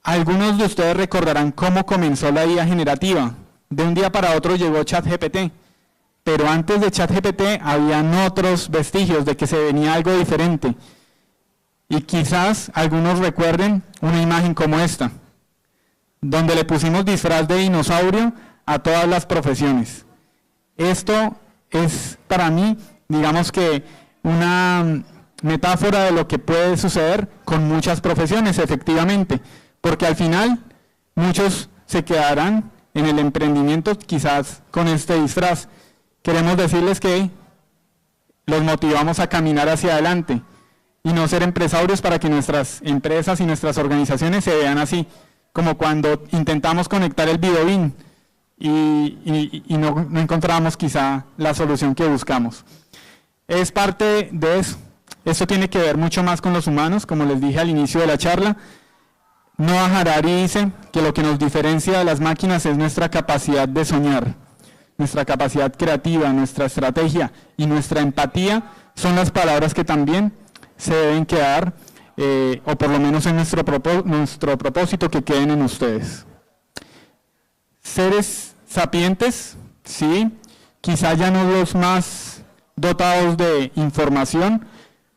S1: Algunos de ustedes recordarán cómo comenzó la IA generativa. De un día para otro llegó ChatGPT, pero antes de ChatGPT habían otros vestigios de que se venía algo diferente. Y quizás algunos recuerden una imagen como esta, donde le pusimos disfraz de dinosaurio a todas las profesiones. Esto es para mí, digamos que una metáfora de lo que puede suceder con muchas profesiones, efectivamente, porque al final muchos se quedarán en el emprendimiento quizás con este disfraz. Queremos decirles que los motivamos a caminar hacia adelante y no ser empresarios para que nuestras empresas y nuestras organizaciones se vean así, como cuando intentamos conectar el videobeam y no encontramos quizá la solución que buscamos. Es parte de eso. Esto tiene que ver mucho más con los humanos, como les dije al inicio de la charla. Noah Harari dice que lo que nos diferencia de las máquinas es nuestra capacidad de soñar, nuestra capacidad creativa, nuestra estrategia y nuestra empatía son las palabras que también se deben quedar, o por lo menos en nuestro propósito, que queden en ustedes. Seres sapientes, sí, quizá ya no los más dotados de información,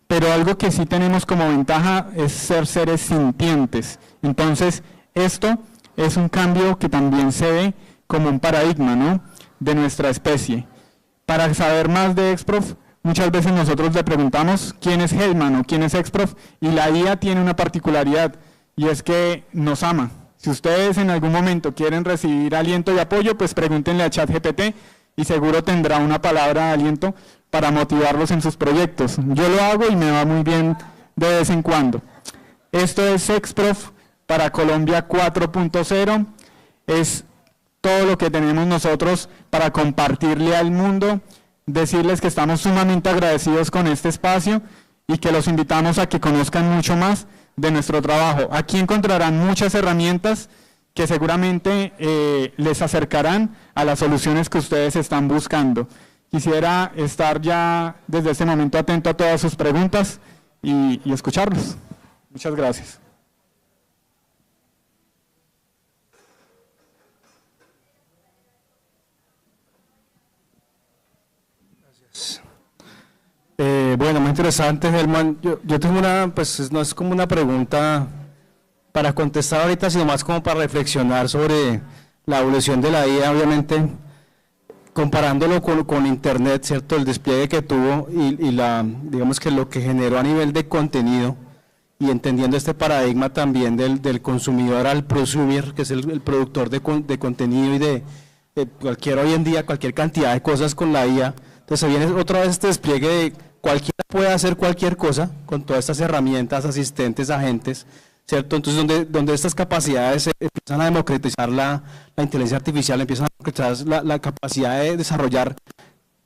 S1: pero algo que sí tenemos como ventaja es ser seres sintientes. Entonces, esto es un cambio que también se ve como un paradigma, ¿no?, de nuestra especie. Para saber más de Exprof, muchas veces nosotros le preguntamos quién es Hellman o quién es Exprof, y la IA tiene una particularidad, y es que nos ama. Si ustedes en algún momento quieren recibir aliento y apoyo, pues pregúntenle a ChatGPT y seguro tendrá una palabra de aliento para motivarlos en sus proyectos. Yo lo hago y me va muy bien de vez en cuando. Esto es Exprof para Colombia 4.0. Es todo lo que tenemos nosotros para compartirle al mundo, decirles que estamos sumamente agradecidos con este espacio y que los invitamos a que conozcan mucho más de nuestro trabajo. Aquí encontrarán muchas herramientas que seguramente les acercarán a las soluciones que ustedes están buscando. Quisiera estar ya desde este momento atento a todas sus preguntas y escucharlos. Muchas gracias.
S6: Bueno, muy interesante, Hellman. Yo tengo una, pues no es como una pregunta para contestar ahorita, sino más como para reflexionar sobre la evolución de la IA, obviamente, comparándolo con Internet, ¿cierto? El despliegue que tuvo y digamos que lo que generó a nivel de contenido y entendiendo este paradigma también del consumidor al prosumer, que es el productor de contenido y de hoy en día cualquier cantidad de cosas con la IA. Entonces viene otra vez este despliegue de cualquiera puede hacer cualquier cosa con todas estas herramientas, asistentes, agentes, ¿cierto? Entonces donde estas capacidades empiezan a democratizar la inteligencia artificial, empiezan a democratizar la capacidad de desarrollar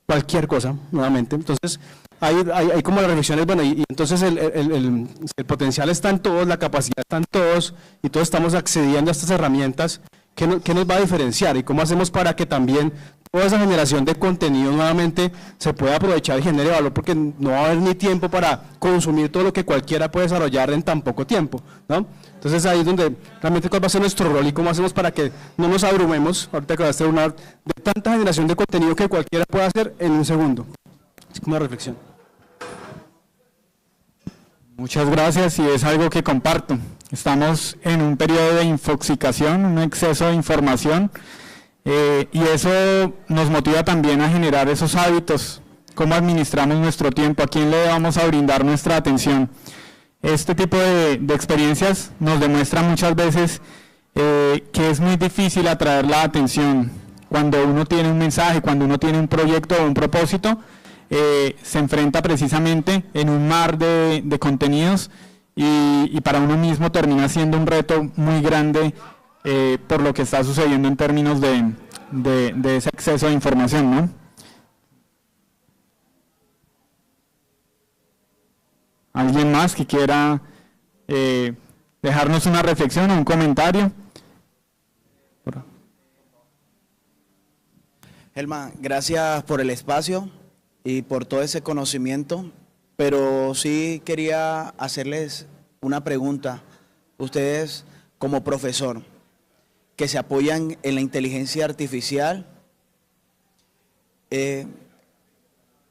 S6: cualquier cosa nuevamente. Entonces hay como las reflexiones, bueno, y entonces el potencial está en todos, la capacidad está en todos, y todos estamos accediendo a estas herramientas. ¿Qué nos va a diferenciar y cómo hacemos para que también toda esa generación de contenido nuevamente se pueda aprovechar y genere valor? Porque no va a haber ni tiempo para consumir todo lo que cualquiera puede desarrollar en tan poco tiempo, ¿no? Entonces ahí es donde realmente cuál va a ser nuestro rol y cómo hacemos para que no nos abrumemos, ahorita que va a ser una de tanta generación de contenido que cualquiera puede hacer en un segundo. Es como una reflexión.
S1: Muchas gracias, y es algo que comparto. Estamos en un periodo de infoxicación, un exceso de información, y eso nos motiva también a generar esos hábitos, cómo administramos nuestro tiempo, a quién le vamos a brindar nuestra atención. Este tipo de experiencias nos demuestra muchas veces que es muy difícil atraer la atención. Cuando uno tiene un mensaje, cuando uno tiene un proyecto o un propósito, se enfrenta precisamente en un mar de contenidos, y para uno mismo termina siendo un reto muy grande por lo que está sucediendo en términos de ese exceso de información, ¿no? ¿Alguien más que quiera dejarnos una reflexión o un comentario?
S7: Helma, gracias por el espacio y por todo ese conocimiento, pero sí quería hacerles una pregunta. Ustedes, como profesor, que se apoyan en la inteligencia artificial,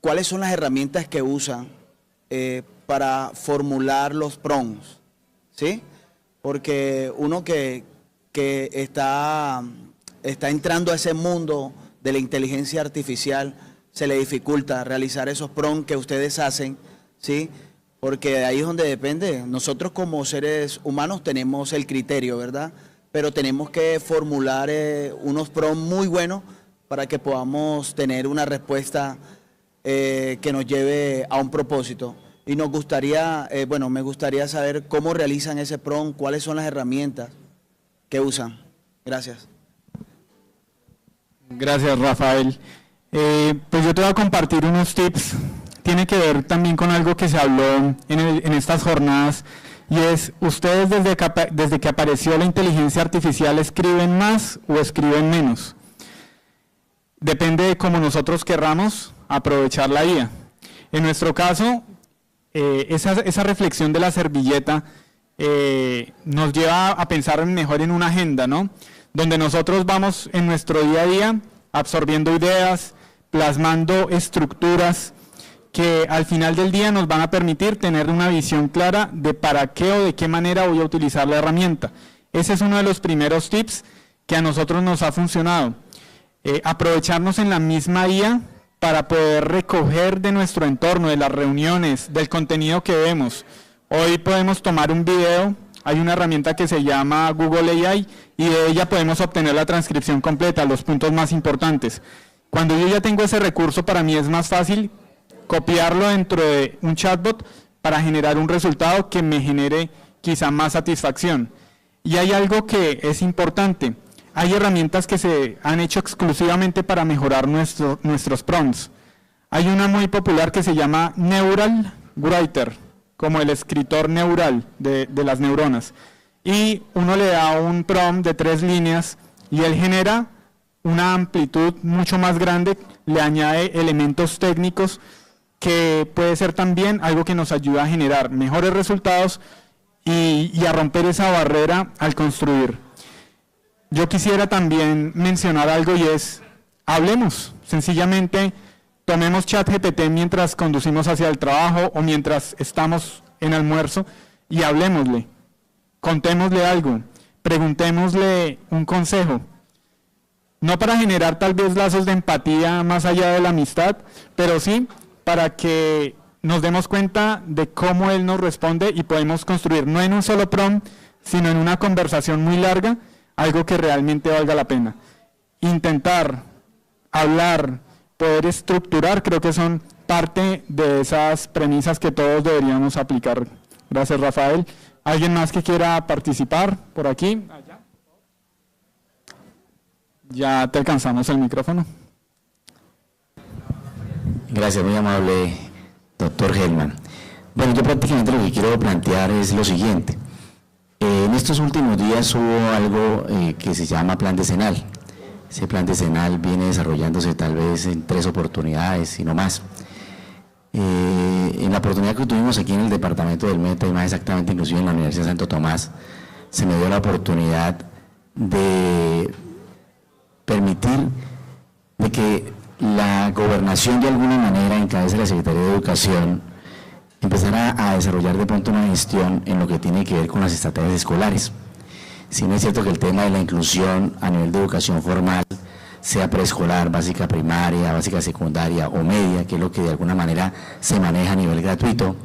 S7: ¿cuáles son las herramientas que usan para formular los prompts? ¿Sí? Porque uno que está entrando a ese mundo de la inteligencia artificial, se le dificulta realizar esos prompts que ustedes hacen, ¿sí? Porque ahí es donde depende. Nosotros como seres humanos tenemos el criterio, ¿verdad? Pero tenemos que formular unos prompts muy buenos para que podamos tener una respuesta que nos lleve a un propósito. Y nos gustaría, me gustaría saber cómo realizan ese prompt, cuáles son las herramientas que usan. Gracias.
S1: Gracias, Rafael. Pues yo te voy a compartir unos tips. Tiene que ver también con algo que se habló en estas jornadas, y es, ¿ustedes desde que apareció la inteligencia artificial escriben más o escriben menos? Depende de cómo nosotros querramos aprovechar la IA. En nuestro caso, esa reflexión de la servilleta nos lleva a pensar mejor en una agenda, ¿no? Donde nosotros vamos en nuestro día a día absorbiendo ideas, plasmando estructuras que al final del día nos van a permitir tener una visión clara de para qué o de qué manera voy a utilizar la herramienta. Ese es uno de los primeros tips que a nosotros nos ha funcionado. Aprovecharnos en la misma IA para poder recoger de nuestro entorno, de las reuniones, del contenido que vemos. Hoy podemos tomar un video, hay una herramienta que se llama Google AI, y de ella podemos obtener la transcripción completa, los puntos más importantes. Cuando yo ya tengo ese recurso, para mí es más fácil copiarlo dentro de un chatbot para generar un resultado que me genere quizá más satisfacción. Y hay algo que es importante, hay herramientas que se han hecho exclusivamente para mejorar nuestros prompts. Hay una muy popular que se llama Neural Writer, como el escritor neural de las neuronas. Y uno le da un prompt de 3 líneas y él genera una amplitud mucho más grande, le añade elementos técnicos que puede ser también algo que nos ayuda a generar mejores resultados y a romper esa barrera al construir. Yo quisiera también mencionar algo, y es, hablemos, sencillamente tomemos ChatGPT mientras conducimos hacia el trabajo o mientras estamos en almuerzo y hablemosle, contémosle algo, preguntémosle un consejo. No para generar tal vez lazos de empatía más allá de la amistad, pero sí para que nos demos cuenta de cómo él nos responde y podemos construir, no en un solo prompt, sino en una conversación muy larga, algo que realmente valga la pena. Intentar, hablar, poder estructurar, creo que son parte de esas premisas que todos deberíamos aplicar. Gracias, Rafael. ¿Alguien más que quiera participar por aquí? Allá. Ya te alcanzamos el micrófono.
S8: Gracias, muy amable, doctor Hellman. Bueno, yo prácticamente lo que quiero plantear es lo siguiente. En estos últimos días hubo algo que se llama plan decenal. Ese plan decenal viene desarrollándose tal vez en 3 oportunidades y no más. En la oportunidad que tuvimos aquí en el departamento del Meta, y más exactamente inclusive en la Universidad de Santo Tomás, se me dio la oportunidad de permitir de que la gobernación de alguna manera, en cabeza de la Secretaría de Educación, empezara a desarrollar de pronto una gestión en lo que tiene que ver con las estrategias escolares. Si no es cierto que el tema de la inclusión a nivel de educación formal, sea preescolar, básica primaria, básica secundaria o media, que es lo que de alguna manera se maneja a nivel gratuito,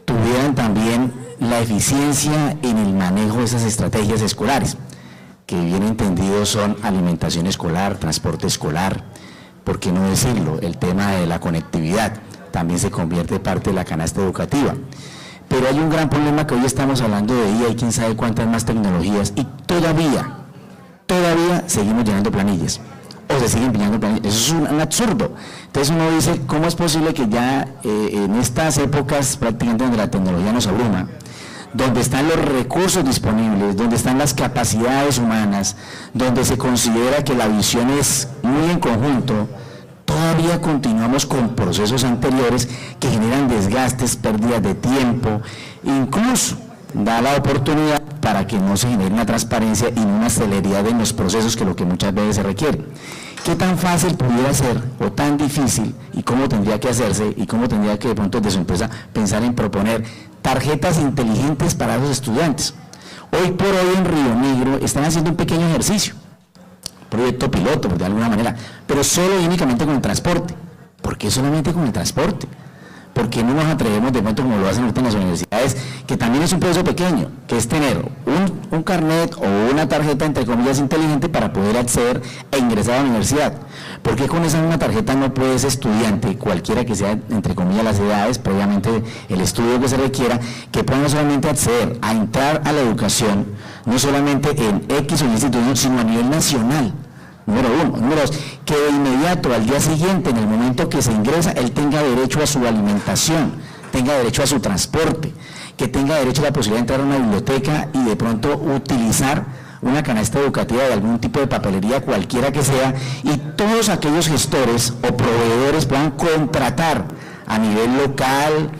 S8: tuvieran también la eficiencia en el manejo de esas estrategias escolares, que bien entendido son alimentación escolar, transporte escolar, por qué no decirlo, el tema de la conectividad también se convierte parte de la canasta educativa. Pero hay un gran problema que hoy estamos hablando de IA y quién sabe cuántas más tecnologías, y todavía seguimos llenando planillas, o se siguen llenando planillas. Eso es un absurdo. Entonces uno dice, ¿cómo es posible que ya en estas épocas prácticamente donde la tecnología nos abruma, donde están los recursos disponibles, donde están las capacidades humanas, donde se considera que la visión es muy en conjunto, todavía continuamos con procesos anteriores que generan desgastes, pérdidas de tiempo, incluso da la oportunidad para que no se genere una transparencia y una celeridad en los procesos, que es lo que muchas veces se requiere. ¿Qué tan fácil pudiera ser o tan difícil, y cómo tendría que hacerse, y cómo tendría que de pronto desde su empresa pensar en proponer tarjetas inteligentes para los estudiantes? Hoy por hoy en Río Negro están haciendo un pequeño ejercicio, proyecto piloto de alguna manera, pero solo y únicamente con el transporte. ¿Por qué solamente con el transporte? ¿Por qué no nos atrevemos de pronto, como lo hacen ahorita en las universidades, que también es un proceso pequeño, que es tener un carnet o una tarjeta entre comillas inteligente para poder acceder e ingresar a la universidad? ¿Por qué con esa misma tarjeta no puedes, estudiante, cualquiera que sea entre comillas las edades, previamente el estudio que se requiera, que pueda no solamente acceder a entrar a la educación, no solamente en X o Y institución, sino a nivel nacional? Número 1. Número 2, que de inmediato, al día siguiente, en el momento que se ingresa, él tenga derecho a su alimentación, tenga derecho a su transporte, que tenga derecho a la posibilidad de entrar a una biblioteca y de pronto utilizar una canasta educativa de algún tipo de papelería, cualquiera que sea, y todos aquellos gestores o proveedores puedan contratar a nivel local,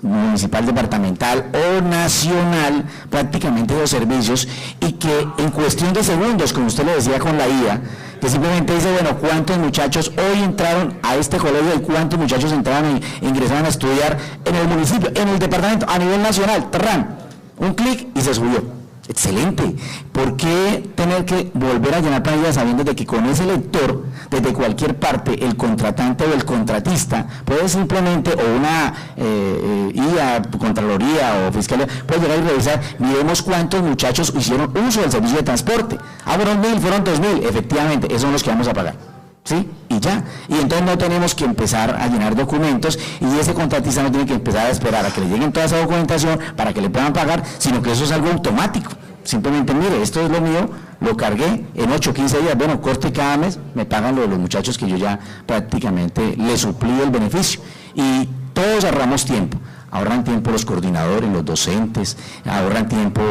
S8: municipal, departamental o nacional prácticamente los servicios, y que en cuestión de segundos, como usted lo decía con la IA, que simplemente dice, bueno, ¿cuántos muchachos hoy entraron a este colegio y cuántos muchachos entraron e ingresaron a estudiar en el municipio, en el departamento, a nivel nacional? ¡Tarrán! Un clic y se subió. Excelente. ¿Por qué tener que volver a llenar planillas sabiendo de que con ese lector, desde cualquier parte, el contratante o el contratista puede simplemente, o una IA, Contraloría o Fiscalía, puede llegar y revisar, miremos cuántos muchachos hicieron uso del servicio de transporte? Ah, fueron 1.000, fueron 2.000, efectivamente, esos son los que vamos a pagar. ¿Sí? Y ya. Y entonces no tenemos que empezar a llenar documentos, y ese contratista no tiene que empezar a esperar a que le lleguen toda esa documentación para que le puedan pagar, sino que eso es algo automático. Simplemente, mire, esto es lo mío, lo cargué en 8 o 15 días, bueno, corte cada mes, me pagan lo de los muchachos que yo ya prácticamente le suplí el beneficio. Y todos ahorramos tiempo. Ahorran tiempo los coordinadores, los docentes, ahorran tiempo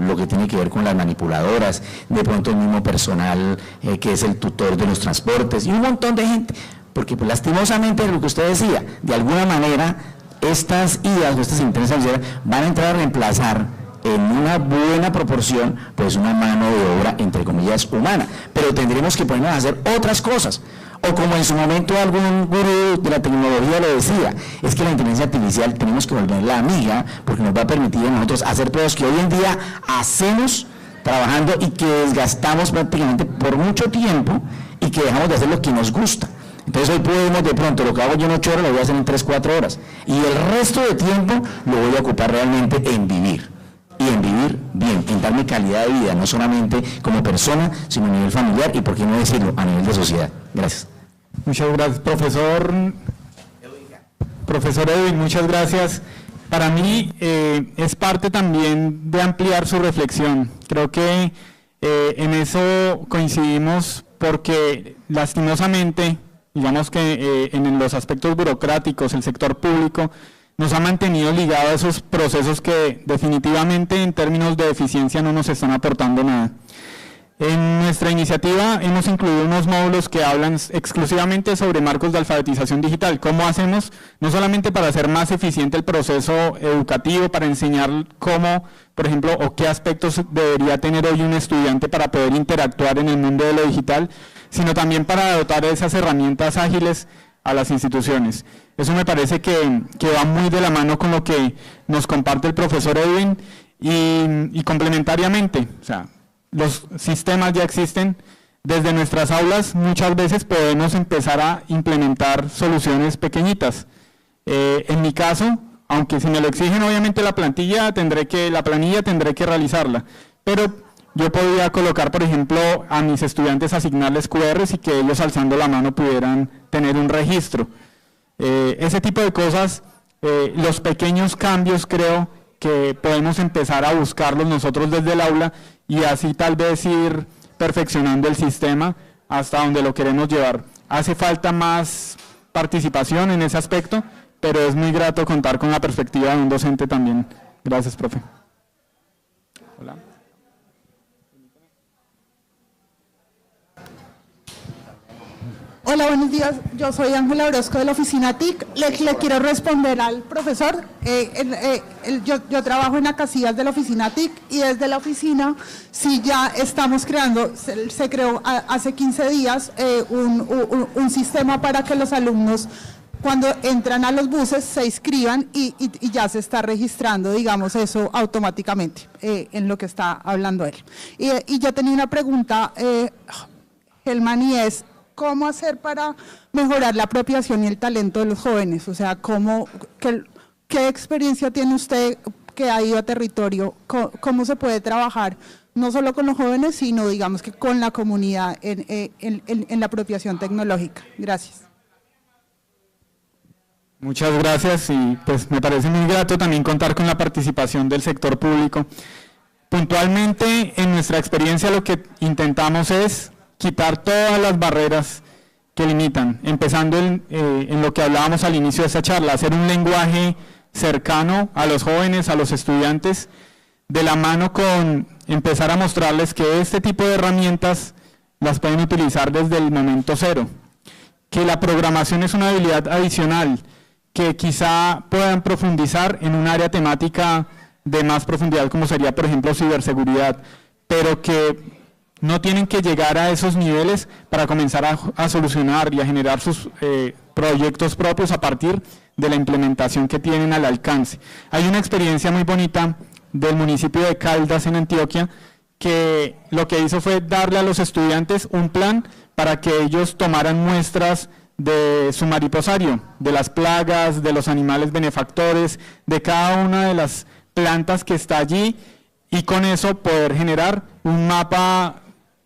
S8: lo que tiene que ver con las manipuladoras, de pronto el mismo personal que es el tutor de los transportes y un montón de gente, porque pues lastimosamente lo que usted decía, de alguna manera estas IAs o estas inteligencias artificiales van a entrar a reemplazar en una buena proporción pues una mano de obra entre comillas humana, pero tendremos que ponernos a hacer otras cosas. O como en su momento algún gurú de la tecnología lo decía, es que la inteligencia artificial tenemos que volverla amiga, porque nos va a permitir a nosotros hacer cosas que hoy en día hacemos trabajando y que desgastamos prácticamente por mucho tiempo, y que dejamos de hacer lo que nos gusta. Entonces hoy podemos de pronto, lo que hago yo en 8 horas lo voy a hacer en 3, 4 horas. Y el resto de tiempo lo voy a ocupar realmente en vivir. Y en vivir bien, en darme calidad de vida, no solamente como persona, sino a nivel familiar y, por qué no decirlo, a nivel de sociedad. Gracias.
S1: Muchas gracias, profesor Edwin, muchas gracias. Para mí es parte también de ampliar su reflexión. Creo que en eso coincidimos porque lastimosamente, digamos que en los aspectos burocráticos, el sector público nos ha mantenido ligado a esos procesos que definitivamente en términos de eficiencia no nos están aportando nada. En nuestra iniciativa hemos incluido unos módulos que hablan exclusivamente sobre marcos de alfabetización digital. ¿Cómo hacemos? No solamente para hacer más eficiente el proceso educativo, para enseñar cómo, por ejemplo, o qué aspectos debería tener hoy un estudiante para poder interactuar en el mundo de lo digital, sino también para dotar de esas herramientas ágiles a las instituciones. Eso me parece que va muy de la mano con lo que nos comparte el profesor Edwin y complementariamente, o sea, los sistemas ya existen. Desde nuestras aulas muchas veces podemos empezar a implementar soluciones pequeñitas. En mi caso, aunque si me lo exigen obviamente la planilla tendré que realizarla, pero yo podría colocar, por ejemplo, a mis estudiantes asignarles QRs y que ellos alzando la mano pudieran tener un registro. Ese tipo de cosas, los pequeños cambios creo que podemos empezar a buscarlos nosotros desde el aula y así tal vez ir perfeccionando el sistema hasta donde lo queremos llevar. Hace falta más participación en ese aspecto, pero es muy grato contar con la perspectiva de un docente también. Gracias, profe. Hola.
S9: Hola, buenos días. Yo soy Ángela Orozco de la oficina TIC. Le quiero responder al profesor. Yo trabajo en la casillas de la oficina TIC y desde la oficina sí ya estamos creando, se creó hace 15 días un sistema para que los alumnos cuando entran a los buses se inscriban y ya se está registrando, digamos, eso automáticamente en lo que está hablando él. Y yo tenía una pregunta, Helman, y es, ¿cómo hacer para mejorar la apropiación y el talento de los jóvenes? O sea, ¿qué experiencia tiene usted que ha ido a territorio? ¿Cómo se puede trabajar no solo con los jóvenes, sino digamos que con la comunidad en la apropiación tecnológica? Gracias.
S1: Muchas gracias y pues me parece muy grato también contar con la participación del sector público. Puntualmente en nuestra experiencia lo que intentamos es quitar todas las barreras que limitan, empezando en lo que hablábamos al inicio de esta charla, hacer un lenguaje cercano a los jóvenes, a los estudiantes, de la mano con empezar a mostrarles que este tipo de herramientas las pueden utilizar desde el momento cero, que la programación es una habilidad adicional, que quizá puedan profundizar en un área temática de más profundidad como sería por ejemplo ciberseguridad, pero que no tienen que llegar a esos niveles para comenzar a solucionar y a generar sus proyectos propios a partir de la implementación que tienen al alcance. Hay una experiencia muy bonita del municipio de Caldas en Antioquia que lo que hizo fue darle a los estudiantes un plan para que ellos tomaran muestras de su mariposario, de las plagas, de los animales benefactores, de cada una de las plantas que está allí y con eso poder generar un mapa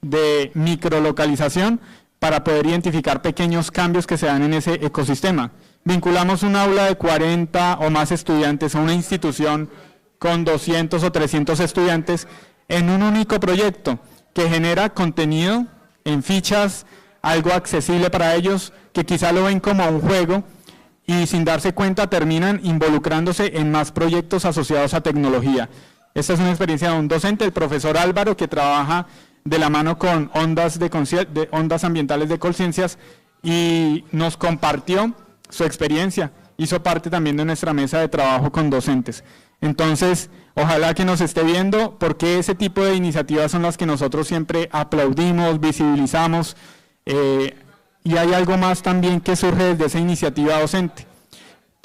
S1: de microlocalización para poder identificar pequeños cambios que se dan en ese ecosistema. Vinculamos un aula de 40 o más estudiantes a una institución con 200 o 300 estudiantes en un único proyecto que genera contenido en fichas, algo accesible para ellos, que quizá lo ven como un juego y sin darse cuenta terminan involucrándose en más proyectos asociados a tecnología. Esta es una experiencia de un docente, el profesor Álvaro, que trabaja de la mano con ondas ambientales de conciencias y nos compartió su experiencia, hizo parte también de nuestra mesa de trabajo con docentes. Entonces, ojalá que nos esté viendo, porque ese tipo de iniciativas son las que nosotros siempre aplaudimos, visibilizamos, y hay algo más también que surge desde esa iniciativa docente.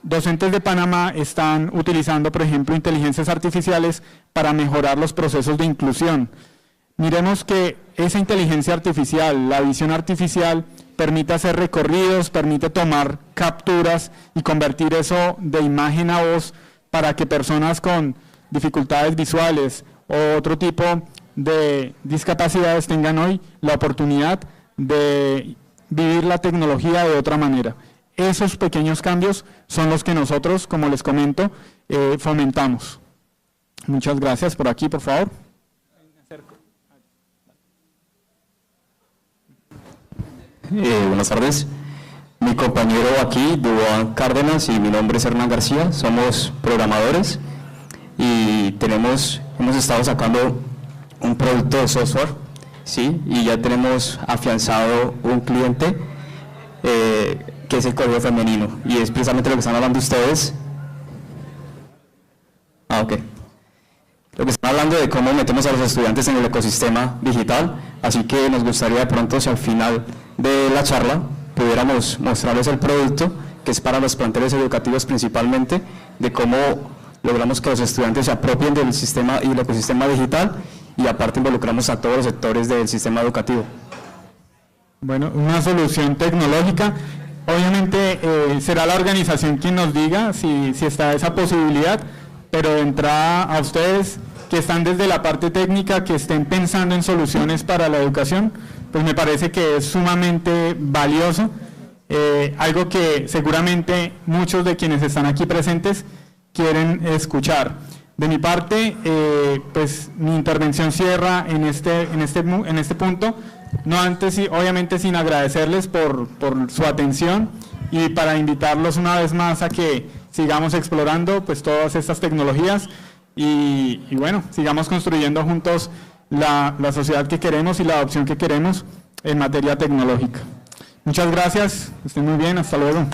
S1: Docentes de Panamá están utilizando, por ejemplo, inteligencias artificiales para mejorar los procesos de inclusión. Miremos que esa inteligencia artificial, la visión artificial, permite hacer recorridos, permite tomar capturas y convertir eso de imagen a voz para que personas con dificultades visuales o otro tipo de discapacidades tengan hoy la oportunidad de vivir la tecnología de otra manera. Esos pequeños cambios son los que nosotros, como les comento, fomentamos. Muchas gracias. Por aquí, por favor.
S10: Buenas tardes. Mi compañero aquí, Duván Cárdenas, y mi nombre es Hernán García. Somos programadores y hemos estado sacando un producto de software, ¿sí? Y ya tenemos afianzado un cliente que es el Colegio Femenino, y es precisamente lo que están hablando ustedes. Ok. Lo que están hablando de cómo metemos a los estudiantes en el ecosistema digital, así que nos gustaría de pronto, si al final de la charla pudiéramos mostrarles el producto, que es para los planteles educativos principalmente, de cómo logramos que los estudiantes se apropien del sistema y el ecosistema digital, y aparte involucramos a todos los sectores del sistema educativo.
S1: Bueno, una solución tecnológica. Obviamente será la organización quien nos diga si está esa posibilidad, pero de entrada a ustedes que están desde la parte técnica, que estén pensando en soluciones para la educación, pues me parece que es sumamente valioso, algo que seguramente muchos de quienes están aquí presentes quieren escuchar. De mi parte, pues mi intervención cierra en este punto, no antes, obviamente sin agradecerles por su atención y para invitarlos una vez más a que sigamos explorando pues todas estas tecnologías y bueno, sigamos construyendo juntos la sociedad que queremos y la adopción que queremos en materia tecnológica. Muchas gracias, estén muy bien, hasta luego.